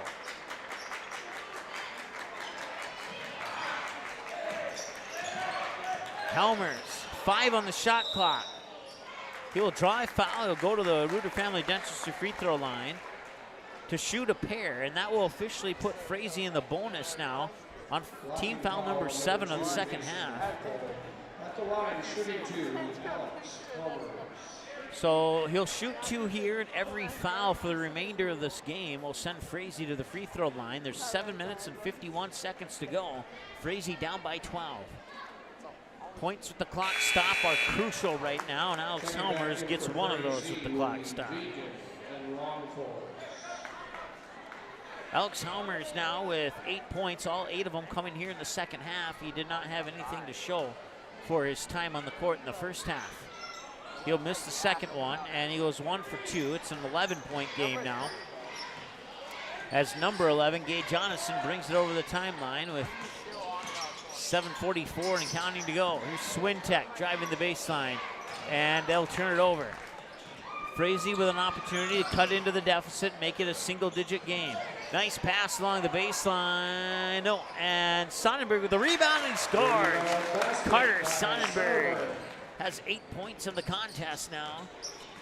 Helmers, 5 on the shot clock. He will draw a foul. He'll go to the Reuter Family Dentistry free throw line to shoot a pair, and that will officially put Frazee in the bonus now on team foul number 7 of the second half. At the line, shooting 2, Alex Helmers. So he'll shoot 2 here, and every foul for the remainder of this game will send Frazee to the free throw line. There's 7 minutes and 51 seconds to go. Frazee down by 12. Points with the clock stop are crucial right now, and Alex Helmers gets one of those with the clock stop. Alex Helmers now with 8 points, all 8 of them coming here in the second half. He did not have anything to show for his time on the court in the first half. He'll miss the second one, and he goes 1 for 2. It's an 11-point game now, as number 11, Gage Onison, brings it over the timeline with 7:44 and counting to go. Here's Swintek driving the baseline, and they'll turn it over. Frazee with an opportunity to cut into the deficit, make it a single-digit game. Nice pass along the baseline. No, and Sonnenberg with the rebound, and he scores. Carter Sonnenberg has 8 points in the contest now.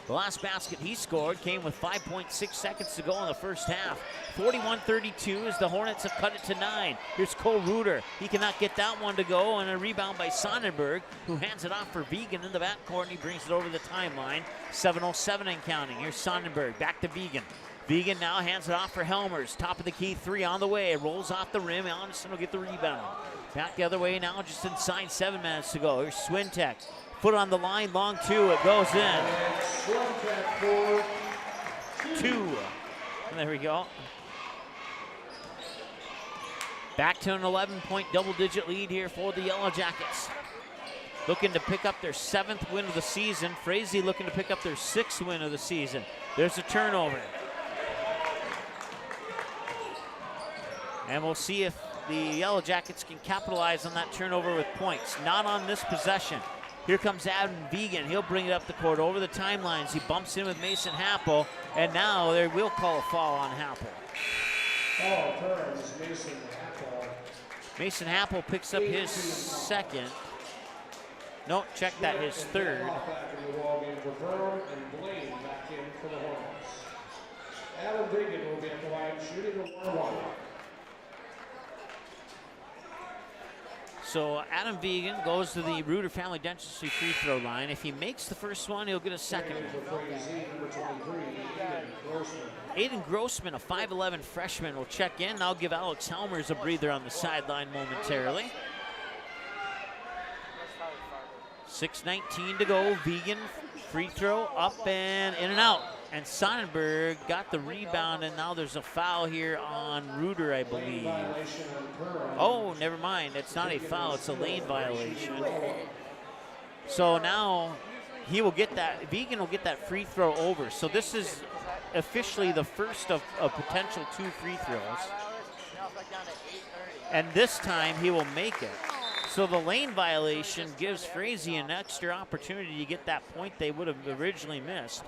The last basket he scored came with 5.6 seconds to go in the first half. 41-32 as the Hornets have cut it to 9. Here's Cole Reuter. He cannot get that one to go, and a rebound by Sonnenberg, who hands it off for Vegan in the backcourt, and he brings it over the timeline. 7:07 and counting. Here's Sonnenberg, back to Vegan. Vegan now hands it off for Helmers. Top of the key, 3 on the way. It rolls off the rim. Anderson will get the rebound. Back the other way now, just inside 7 minutes to go. Here's Swintek. Foot on the line, long 2, it goes in. 2. And there we go. Back to an 11-point double-digit lead here for the Yellowjackets. Looking to pick up their 7th win of the season. Frazee looking to pick up their 6th win of the season. There's a turnover. And we'll see if the Yellowjackets can capitalize on that turnover with points. Not on this possession. Here comes Adam Vegan. He'll bring it up the court over the timelines. He bumps in with Mason Happel, and now they will call a foul on Happel. Foul turns Mason Happel. Mason Happel picks up his second. No, check that, his third. Back in the ball game for Perham, and Blaine back in for the Hornets. Adam Vegan will be at the line shooting a 1-1. So Adam Vegan goes to the Reuter Family Dentistry free throw line. If he makes the first one, he'll get a second one. Aiden Grossman, a 5'11 freshman, will check in. I'll give Alex Helmers a breather on the sideline momentarily. 6:19 to go. Vegan free throw up and in and out. And Sonnenberg got the rebound, and now there's a foul here on Reuter, I believe. Oh, never mind. It's not a foul. It's a lane violation. So now he will get that. Vegan will get that free throw over. So this is officially the first of potential 2 free throws. And this time he will make it. So the lane violation gives Frazee an extra opportunity to get that point they would have originally missed.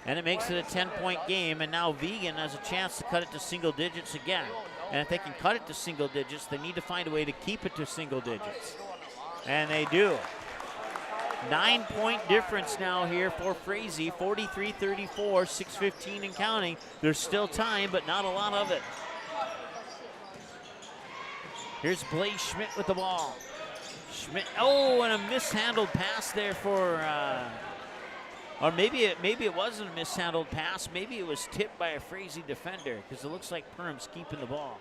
And it makes it a 10-point game, and now Vegan has a chance to cut it to single digits again. And if they can cut it to single digits, they need to find a way to keep it to single digits. And they do. 9-point difference now here for Frazee, 43-34, 6:15 and counting. There's still time, but not a lot of it. Here's Blaze Schmidt with the ball. Schmidt, oh, and a mishandled pass there for, or maybe it wasn't a mishandled pass. Maybe it was tipped by a Frazee defender because it looks like Perham's keeping the ball.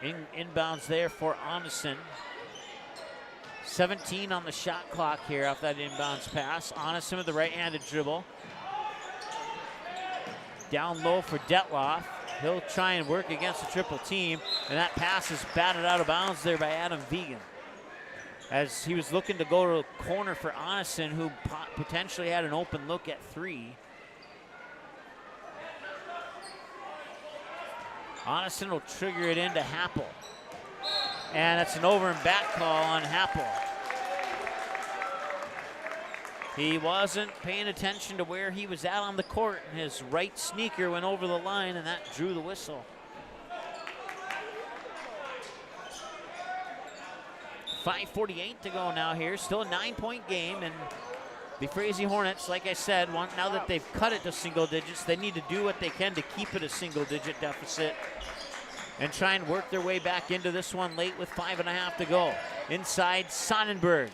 Inbounds there for Onison. 17 on the shot clock here off that inbounds pass. Onison with the right-handed dribble. Down low for Detloff. He'll try and work against the triple team, and that pass is batted out of bounds there by Adam Vegan. As he was looking to go to a corner for Onison, who potentially had an open look at 3. Onison will trigger it into Happel. And it's an over and back call on Happel. He wasn't paying attention to where he was at on the court, and his right sneaker went over the line, and that drew the whistle. 5:48 to go now here. Still a 9-point game, and the Frazee Hornets, like I said, now that they've cut it to single digits, they need to do what they can to keep it a single-digit deficit and try and work their way back into this one late with 5.5 to go. Inside, Sonnenberg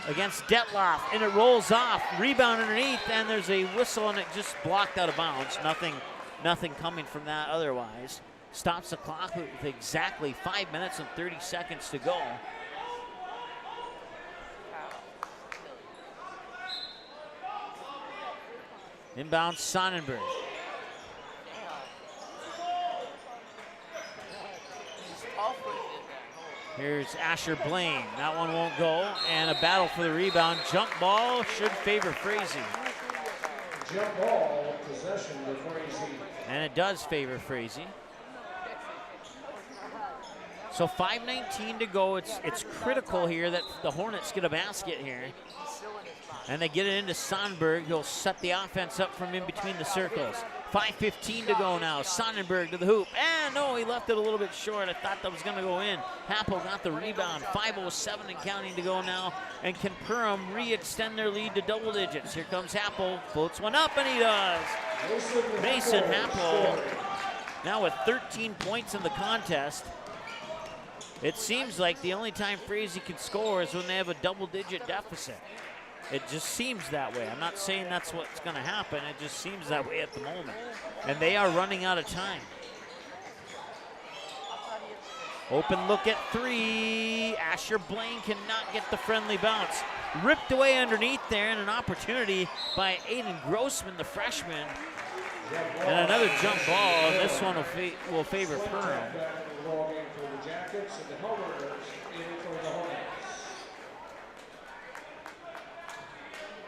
against Detloff, and it rolls off. Rebound underneath, and there's a whistle, and it just blocked out of bounds. Nothing coming from that otherwise. Stops the clock with exactly 5 minutes and 30 seconds to go. Inbound Sonnenberg. Here's Asher Blaine. That one won't go. And a battle for the rebound. Jump ball should favor Frazee. Jump ball, possession to Frazee. And it does favor Frazee. So 5:19 to go. It's critical here that the Hornets get a basket here. And they get it into Sonnenberg. He'll set the offense up from in between the circles. 5:15 to go now. Sonnenberg to the hoop. And no, he left it a little bit short. I thought that was going to go in. Happel got the rebound. 5:07 and counting to go now. And can Perham re-extend their lead to double digits? Here comes Happel. Floats one up, and he does. Mason Happel now with 13 points in the contest. It seems like the only time Frazee can score is when they have a double-digit deficit. It just seems that way. I'm not saying that's what's going to happen. It just seems that way at the moment. And they are running out of time. Open look at 3. Asher Blaine cannot get the friendly bounce. Ripped away underneath there, and an opportunity by Aiden Grossman, the freshman. And another jump ball. This one will favor Perham.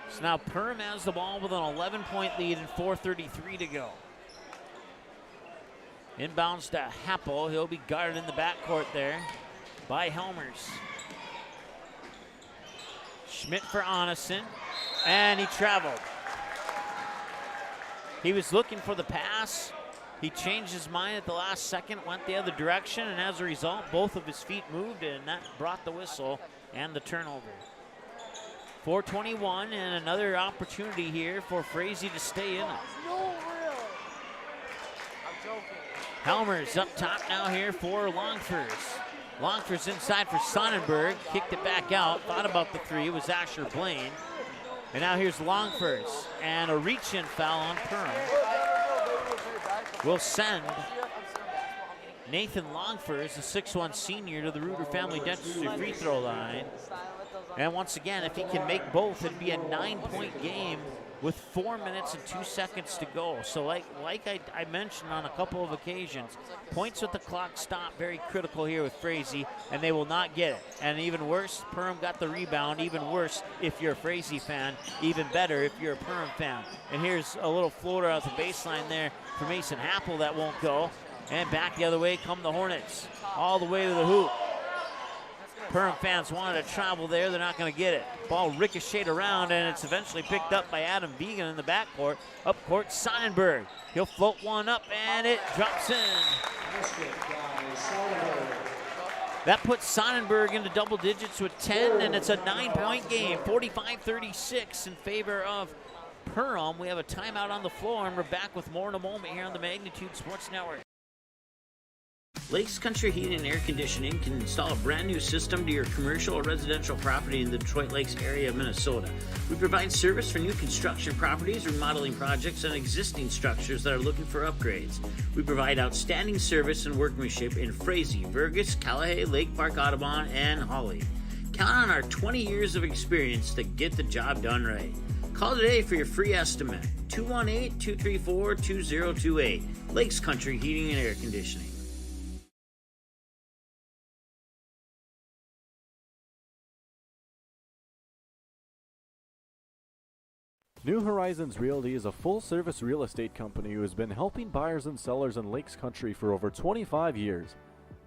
So now Perham has the ball with an 11-point lead and 4:33 to go. Inbounds to Happel. He'll be guarded in the backcourt there by Helmers. Schmidt for Onison, and he traveled. He was looking for the pass. He changed his mind at the last second, went the other direction, and as a result, both of his feet moved, and that brought the whistle and the turnover. 4:21 and another opportunity here for Frazee to stay in it. Helmers up top now here for Longfors. Longfors inside for Sonnenberg, kicked it back out, thought about the 3, it was Asher Blaine. And now here's Longfors, and a reach-in foul on Perham. Will send Nathan Longfors, a 6'1 senior, to the Reuter Family Dentistry free throw line. And once again, if he can make both, it'd be a 9-point game with 4 minutes and 2 seconds to go. So like I mentioned on a couple of occasions, points with the clock stop, very critical here with Frazee, and they will not get it. And even worse, Perham got the rebound. Even worse if you're a Frazee fan. Even better if you're a Perham fan. And here's a little floater out the baseline there for Mason Happel that won't go. And back the other way come the Hornets, all the way to the hoop. Perham fans wanted to travel there. They're not going to get it. Ball ricocheted around, and it's eventually picked up by Adam Vegan in the backcourt. Up court, Sonnenberg. He'll float one up, and it drops in. That puts Sonnenberg into double digits with 10, and it's a 9-point game, 45-36 in favor of Perham. We have a timeout on the floor, and we're back with more in a moment here on the Magnitude Sports Network. Lakes Country Heating and Air Conditioning can install a brand new system to your commercial or residential property in the Detroit Lakes area of Minnesota. We provide service for new construction properties, remodeling projects, and existing structures that are looking for upgrades. We provide outstanding service and workmanship in Frazee, Burgess, Cullowhee, Lake Park, Audubon, and Hawley. Count on our 20 years of experience to get the job done right. Call today for your free estimate. 218-234-2028. Lakes Country Heating and Air Conditioning. New Horizons Realty is a full-service real estate company who has been helping buyers and sellers in Lakes Country for over 25 years.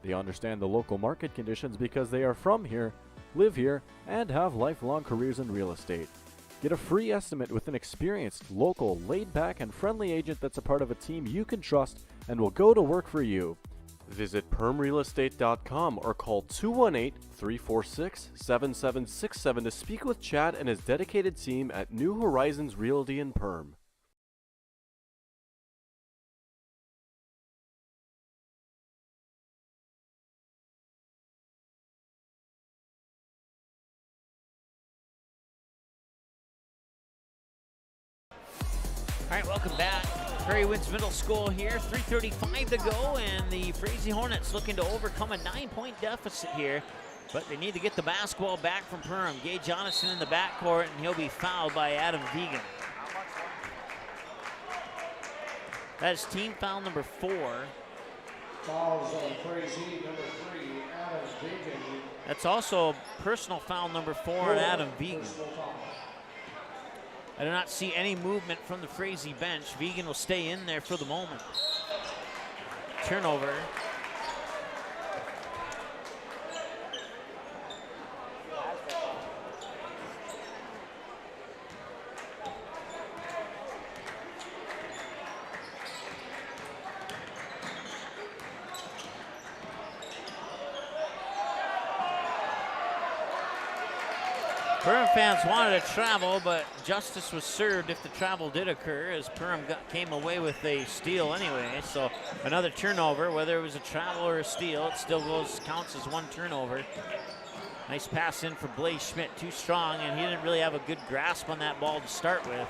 They understand the local market conditions because they are from here, live here, and have lifelong careers in real estate. Get a free estimate with an experienced, local, laid-back, and friendly agent that's a part of a team you can trust and will go to work for you. Visit permrealestate.com or call 218-346-7767 to speak with Chad and his dedicated team at New Horizons Realty in Perm. All right, welcome back. Prairie Winds Middle School here, 3:35 to go, and the Frazee Hornets looking to overcome a 9-point deficit here, but they need to get the basketball back from Perham. Gage Jonathan in the backcourt, and he'll be fouled by Adam Vegan. That is team foul number 4. Fouls on Frazee, number 3, Adam Vegan. That's also personal foul number 4 on Adam Vegan. I do not see any movement from the Frazee bench. Vegan will stay in there for the moment. Turnover. Perham fans wanted to travel, but justice was served if the travel did occur, as Perham came away with a steal anyway. So another turnover, whether it was a travel or a steal, it still counts as one turnover. Nice pass in for Blaze Schmidt, too strong, and he didn't really have a good grasp on that ball to start with.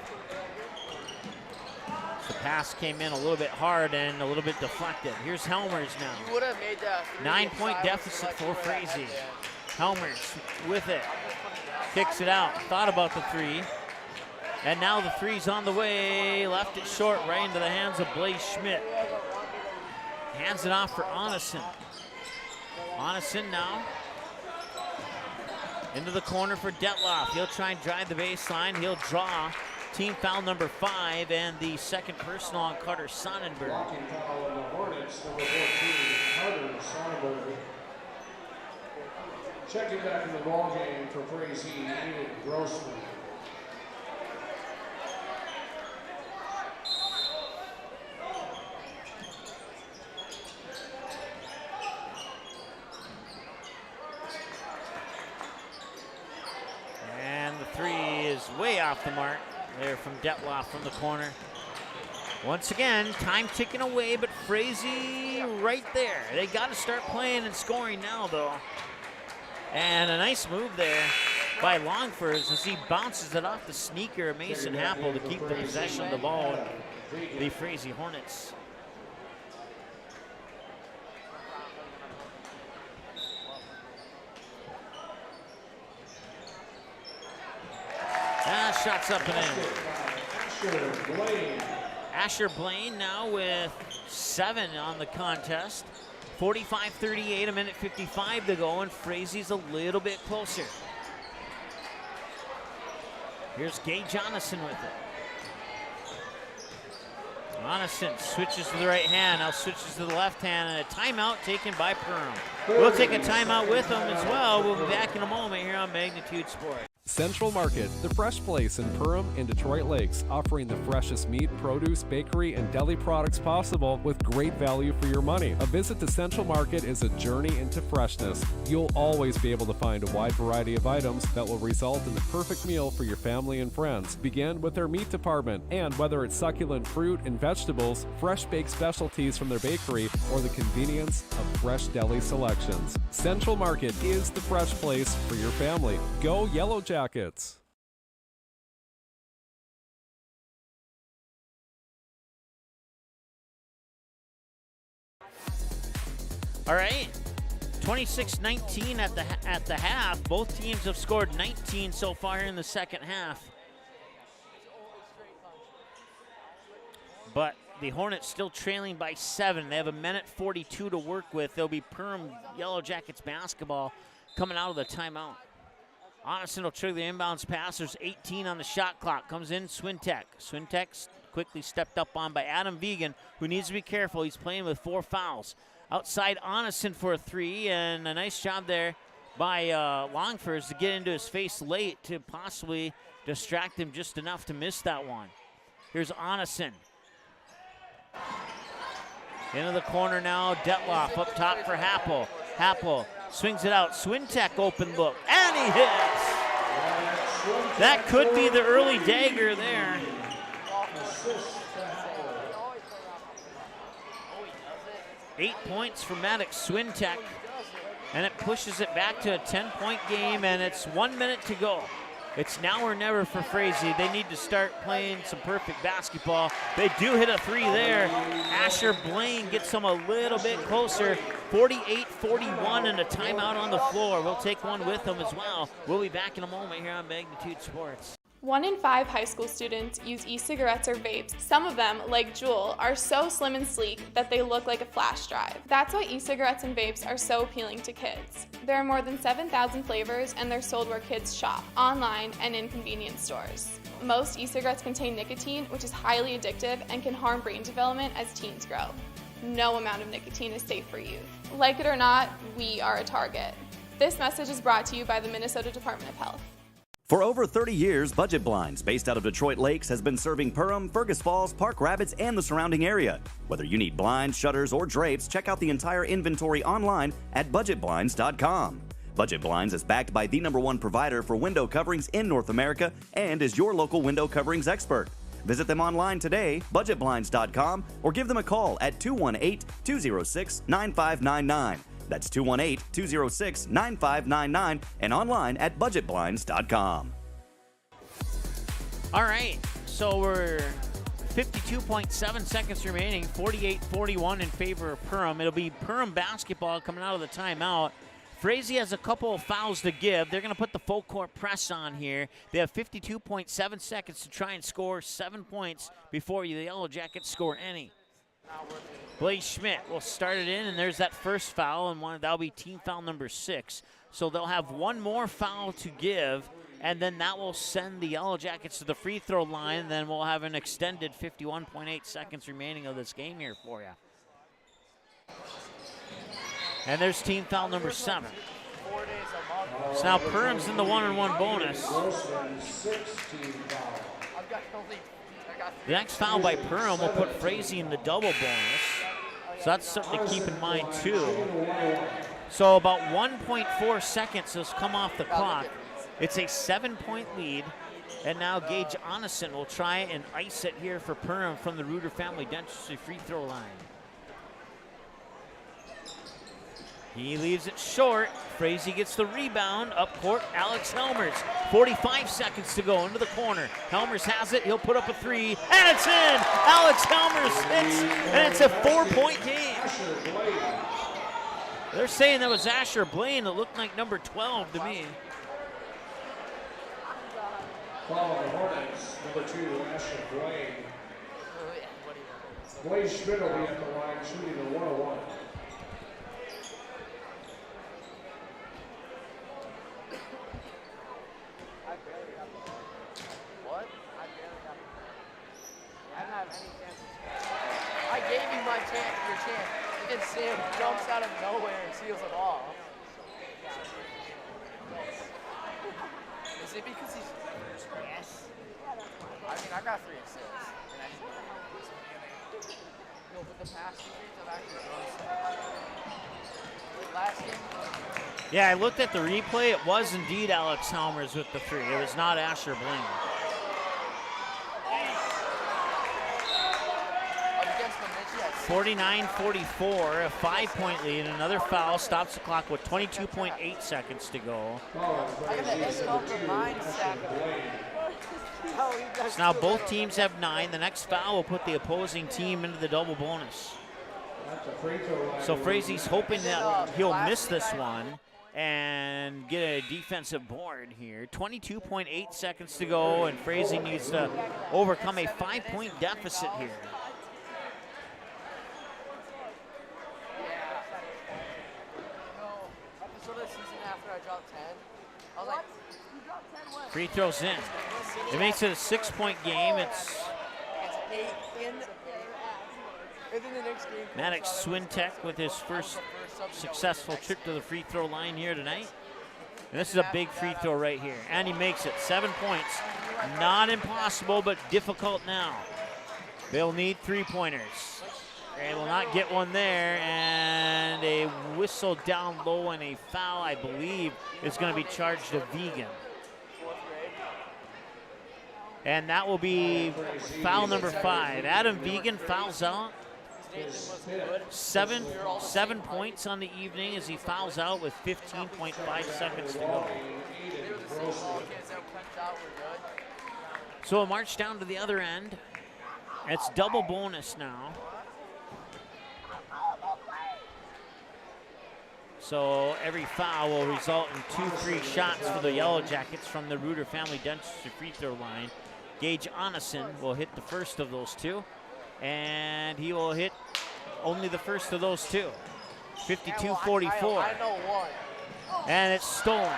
The pass came in a little bit hard and a little bit deflected. Here's Helmers now. You would have made that 9-point deficit for Frazee. Helmers with it. Kicks it out, thought about the 3. And now the 3's on the way. Left it short, right into the hands of Blaze Schmidt. Hands it off for Onison. Onison now. Into the corner for Detloff. He'll try and drive the baseline. He'll draw team foul number 5 and the second personal on Carter Sonnenberg. Blocking foul on the Hornets, number 14, Carter Sonnenberg. Checking back in the ball game for Frazee, Enid Grossman. And the 3 is way off the mark there from Detloff from the corner. Once again, time ticking away, but Frazee right there. They got to start playing and scoring now, though. And a nice move there by Longfors as he bounces it off the sneaker of Mason Happel to keep the possession of the ball. The Frazee Hornets. Shots up and in. Asher Blaine now with 7 on the contest. 45-38, a minute 55 to go, and Frazee's a little bit closer. Here's Gage Jonathan with it. Jonathan switches to the right hand, now switches to the left hand, and a timeout taken by Perham. We'll take a timeout with them as well. We'll be back in a moment here on Magnitude Sports. Central Market, the fresh place in Perham and Detroit Lakes, offering the freshest meat, produce, bakery, and deli products possible with great value for your money. A visit to Central Market is a journey into freshness. You'll always be able to find a wide variety of items that will result in the perfect meal for your family and friends. Begin with their meat department, and whether it's succulent fruit and vegetables, fresh baked specialties from their bakery, or the convenience of fresh deli selections, Central Market is the fresh place for your family. Go Yellowjackets! All right, 26-19 at the half. Both teams have scored 19 so far in the second half. But the Hornets still trailing by 7. They have 1:42 to work with. There'll be Perham Yellowjackets basketball coming out of the timeout. Onison will trigger the inbounds pass. There's 18 on the shot clock. Comes in Swintek. Swintek quickly stepped up on by Adam Vegan, who needs to be careful. He's playing with 4 fouls. Outside Onison for a 3, and a nice job there by Longfors to get into his face late to possibly distract him just enough to miss that one. Here's Onison. Into the corner now. Detloff up top for Happel. Happel swings it out. Swintek open look, and he hits. That could be the early dagger there. Eight points for Maddox Swintek, and it pushes it back to a 10-point game, and it's 1 minute to go. It's now or never for Frazee. They need to start playing some perfect basketball. They do hit a 3 there. Asher Blaine gets them a little bit closer. 48-41 and a timeout on the floor. We'll take one with them as well. We'll be back in a moment here on Magnitude Sports. 1 in 5 high school students use e-cigarettes or vapes. Some of them, like Juul, are so slim and sleek that they look like a flash drive. That's why e-cigarettes and vapes are so appealing to kids. There are more than 7,000 flavors, and they're sold where kids shop, online and in convenience stores. Most e-cigarettes contain nicotine, which is highly addictive and can harm brain development as teens grow. No amount of nicotine is safe for youth. Like it or not, we are a target. This message is brought to you by the Minnesota Department of Health. For over 30 years, Budget Blinds, based out of Detroit Lakes, has been serving Perham, Fergus Falls, Park Rapids, and the surrounding area. Whether you need blinds, shutters, or drapes, check out the entire inventory online at budgetblinds.com. Budget Blinds is backed by the #1 provider for window coverings in North America and is your local window coverings expert. Visit them online today, budgetblinds.com, or give them a call at 218-206-9599. That's 218-206-9599 and online at budgetblinds.com. All right, so we're 52.7 seconds remaining, 48-41 in favor of Perham. It'll be Perham basketball coming out of the timeout. Frazee has a couple of fouls to give. They're going to put the full court press on here. They have 52.7 seconds to try and score 7 points before the Yellowjackets score any. Blaze Schmidt will start it in, and there's that first foul, and that'll be team foul number 6. So they'll have one more foul to give, and then that will send the Yellowjackets to the free throw line, and then we'll have an extended 51.8 seconds remaining of this game here for you. And there's team foul number 7. So now Perham's in the 1-on-1 bonus. The next foul by Perham will put Frazee in the double bonus. So that's something to keep in mind too. So about 1.4 seconds has come off the clock. It's a 7-point lead. And now Gage Onison will try and ice it here for Perham from the Reuter Family Dentistry free throw line. He leaves it short. Frazee gets the rebound. Up court, Alex Helmers. 45 seconds to go into the corner. Helmers has it. He'll put up a 3, and it's in. Alex Helmers hits, and it's a 4-point game. They're saying that was Asher Blaine. It looked like number 12 to me. Foul the Hornets, number 2, Asher Blaine. Blaze Schmidt will be at the line shooting the 101. I gave you your chance. And Sam jumps out of nowhere and steals the ball. Is it because he's yes? I mean, I got 3 assists. And I no, but the past 2 games I've actually done last game. Yeah, I looked at the replay. It was indeed Alex Helmers with the 3. It was not Asher Bling. 49-44, a 5-point lead. Another foul stops the clock with 22.8 seconds to go. So now both teams have 9. The next foul will put the opposing team into the double bonus. So Frazee's hoping that he'll miss this one and get a defensive board here. 22.8 seconds to go, and Frazee needs to overcome a 5-point deficit here. Free throws in. It makes it a 6-point game. It's 8 in the next game. Maddox Swintek with his first successful trip to the free throw line here tonight. And this is a big free throw right here. And he makes it. 7 points. Not impossible, but difficult now. They'll need 3-pointers. They will not get one there. And a whistle down low and a foul, I believe, is going to be charged to Vegan. And that will be foul number 5. Adam Vegan fouls out. 7 points on the evening as he fouls out with 15.5 seconds to go. So we'll march down to the other end. It's double bonus now. So every foul will result in 2 free shots for the Yellowjackets from the Reuter Family Dentistry free throw line. Gage Onison will hit the first of those 2, and he will hit only the first of those 2. 52-44. I know one. And it's stolen.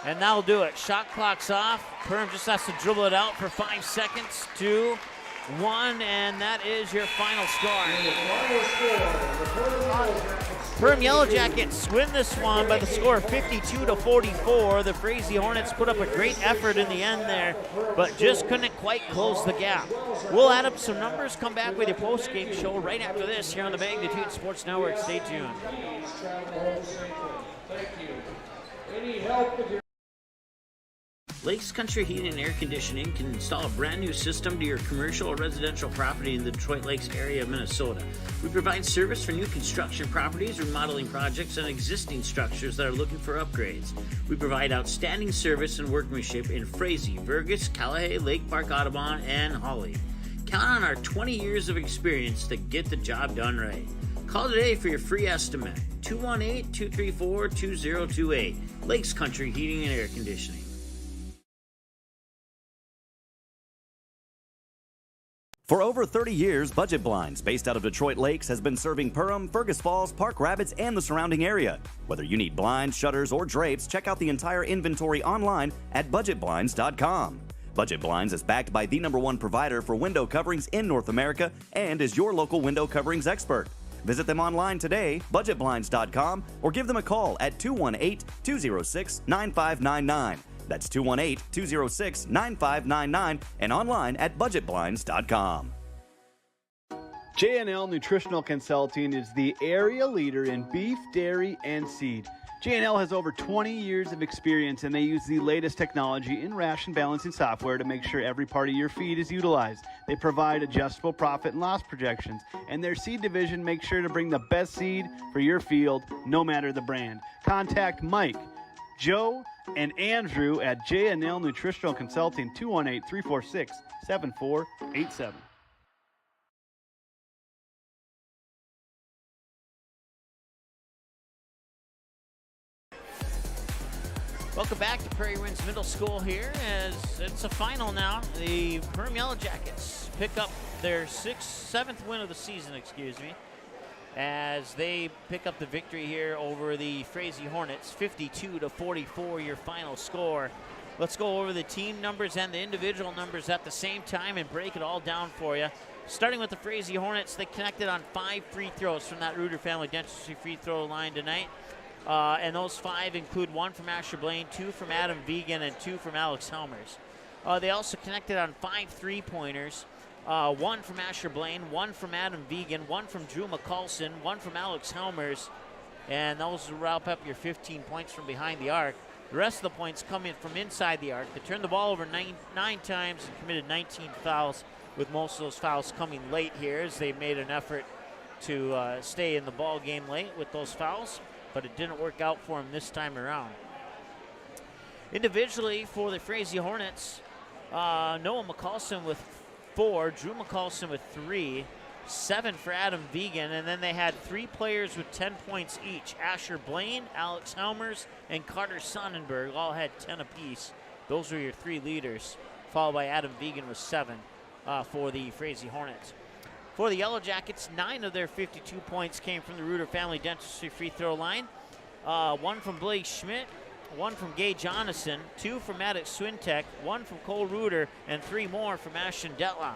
And that'll do it. Shot clock's off. Perham just has to dribble it out for 5 seconds. 2, 1, and that is your final score. Perham Yellowjackets win this one by the score of 52-44. The Frazee Hornets put up a great effort in the end there, but just couldn't quite close the gap. We'll add up some numbers, come back with your post-game show right after this here on the Magnitude Sports Network. Stay tuned. Thank you. Any help with your Lakes Country Heating and Air Conditioning can install a brand new system to your commercial or residential property in the Detroit Lakes area of Minnesota. We provide service for new construction properties, remodeling projects, and existing structures that are looking for upgrades. We provide outstanding service and workmanship in Frazee, Burgess, Cullowhee, Lake Park, Audubon, and Hawley. Count on our 20 years of experience to get the job done right. Call today for your free estimate. 218-234-2028. Lakes Country Heating and Air Conditioning. For over 30 years, Budget Blinds, based out of Detroit Lakes, has been serving Perham, Fergus Falls, Park Rapids, and the surrounding area. Whether you need blinds, shutters, or drapes, check out the entire inventory online at budgetblinds.com. Budget Blinds is backed by the #1 provider for window coverings in North America and is your local window coverings expert. Visit them online today, budgetblinds.com, or give them a call at 218-206-9599. That's 218-206-9599 and online at budgetblinds.com. J&L Nutritional Consulting is the area leader in beef, dairy, and seed. J&L has over 20 years of experience, and they use the latest technology in ration balancing software to make sure every part of your feed is utilized. They provide adjustable profit and loss projections, and their seed division makes sure to bring the best seed for your field, no matter the brand. Contact Mike, Joe, and Andrew at J&L Nutritional Consulting, 218-346-7487. Welcome back to Prairie Winds Middle School here as it's a final now. The Perham Yellowjackets pick up their seventh win of the season, as they pick up the victory here over the Frazee Hornets, 52-44, your final score. Let's go over the team numbers and the individual numbers at the same time and break it all down for you. Starting with the Frazee Hornets, they connected on 5 free throws from that Reuter Family Dentistry free throw line tonight. And those 5 include 1 from Asher Blaine, 2 from Adam Vegan, and 2 from Alex Helmers. They also connected on 5 3-pointers. 1 from Asher Blaine, 1 from Adam Vegan, 1 from Drew McCulson, 1 from Alex Helmers, and those will wrap up your 15 points from behind the arc. The rest of the points come in from inside the arc. They turned the ball over nine times and committed 19 fouls, with most of those fouls coming late here as they made an effort to stay in the ball game late with those fouls, but it didn't work out for them this time around. Individually for the Frazee Hornets, Noah McCulson with 4, Drew McCulson with 3, 7 for Adam Vegan, and then they had 3 players with 10 points each. Asher Blaine, Alex Helmers, and Carter Sonnenberg all had 10 apiece. Those were your 3 leaders, followed by Adam Vegan with 7 for the Frazee Hornets. For the Yellowjackets, 9 of their 52 points came from the Reuter Family Dentistry free throw line. 1 from Blake Schmidt, 1 from Gay Jonathan, 2 from Maddox Swintek, 1 from Cole Reuter, and 3 more from Ashton Detloff.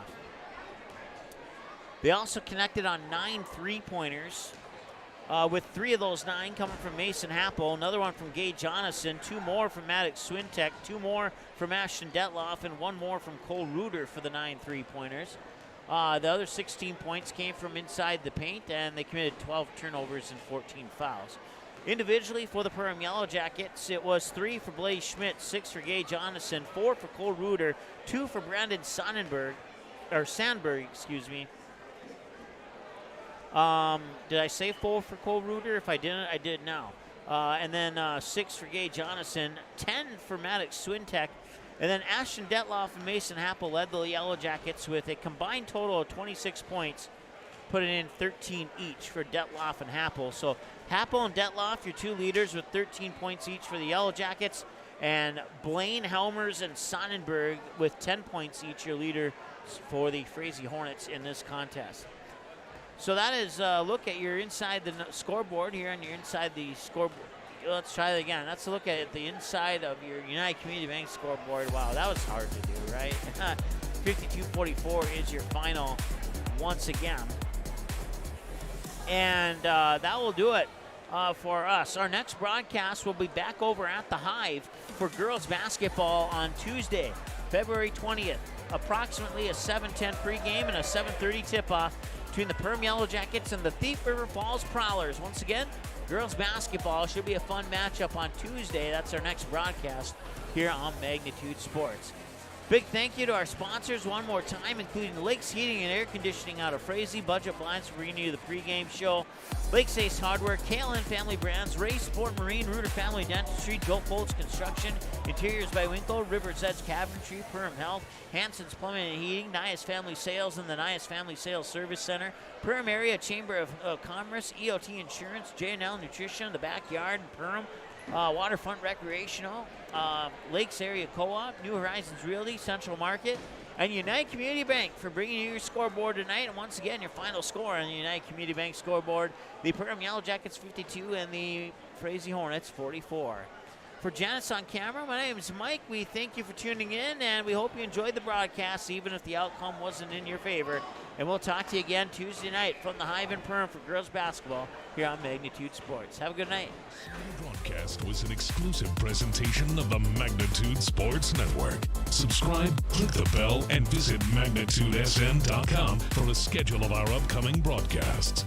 They also connected on 9 3-pointers, with 3 of those 9 coming from Mason Happel, another one from Gay Jonathan, 2 more from Maddox Swintek, 2 more from Ashton Detloff, and 1 more from Cole Reuter for the 9 3-pointers. The other 16 points came from inside the paint, and they committed 12 turnovers and 14 fouls. Individually for the Perham Yellowjackets, it was 3 for Blaze Schmidt, 6 for Gay Jonathan, 4 for Cole Reuter, 2 for Brandon Sandberg. Did I say 4 for Cole Reuter? If I didn't, I did now. And then 6 for Gay Jonathan, 10 for Maddox Swintek, and then Ashton Detloff and Mason Happel led the Yellowjackets with a combined total of 26 points, putting in 13 each for Detloff and Happel. So Happel and Detloff, your 2 leaders with 13 points each for the Yellowjackets, and Blaine, Helmers, and Sonnenberg with 10 points each, your leaders for the Frazee Hornets in this contest. So that is a look at your inside the scoreboard here on your inside the scoreboard. Let's try that again. Let's look at the inside of your United Community Bank scoreboard. Wow, that was hard to do, right? 52-44 is your final once again. And that will do it for us. Our next broadcast will be back over at the Hive for girls basketball on Tuesday, February 20th. Approximately a 7:10 pregame and a 7:30 tip-off between the Perham Yellowjackets and the Thief River Falls Prowlers. Once again, girls basketball should be a fun matchup on Tuesday. That's our next broadcast here on Magnitude Sports. Big thank you to our sponsors one more time, including Lakes Heating and Air Conditioning out of Frazee, Budget Blinds for bringing you the pregame show, Lakes Ace Hardware, KLN Family Brands, Ray Sport Marine, Reuter Family Dentistry, Joe Foltz Construction, Interiors by Winkle, River's Edge Cabinetry, Perham Health, Hanson's Plumbing and Heating, Nias Family Sales and the Nias Family Sales Service Center, Perham Area Chamber of Commerce, EOT Insurance, J&L Nutrition, The Backyard, Perham, Waterfront Recreational, Lakes Area Co-op, New Horizons Realty, Central Market, and United Community Bank for bringing you your scoreboard tonight. And once again, your final score on the United Community Bank scoreboard, the Perham Yellowjackets 52 and the Frazee Hornets 44. For Janice on camera, my name is Mike. We thank you for tuning in, and we hope you enjoyed the broadcast, even if the outcome wasn't in your favor. And we'll talk to you again Tuesday night from the Hive in Perham for girls basketball here on Magnitude Sports. Have a good night. The broadcast was an exclusive presentation of the Magnitude Sports Network. Subscribe, click the bell, and visit magnitudesn.com for a schedule of our upcoming broadcasts.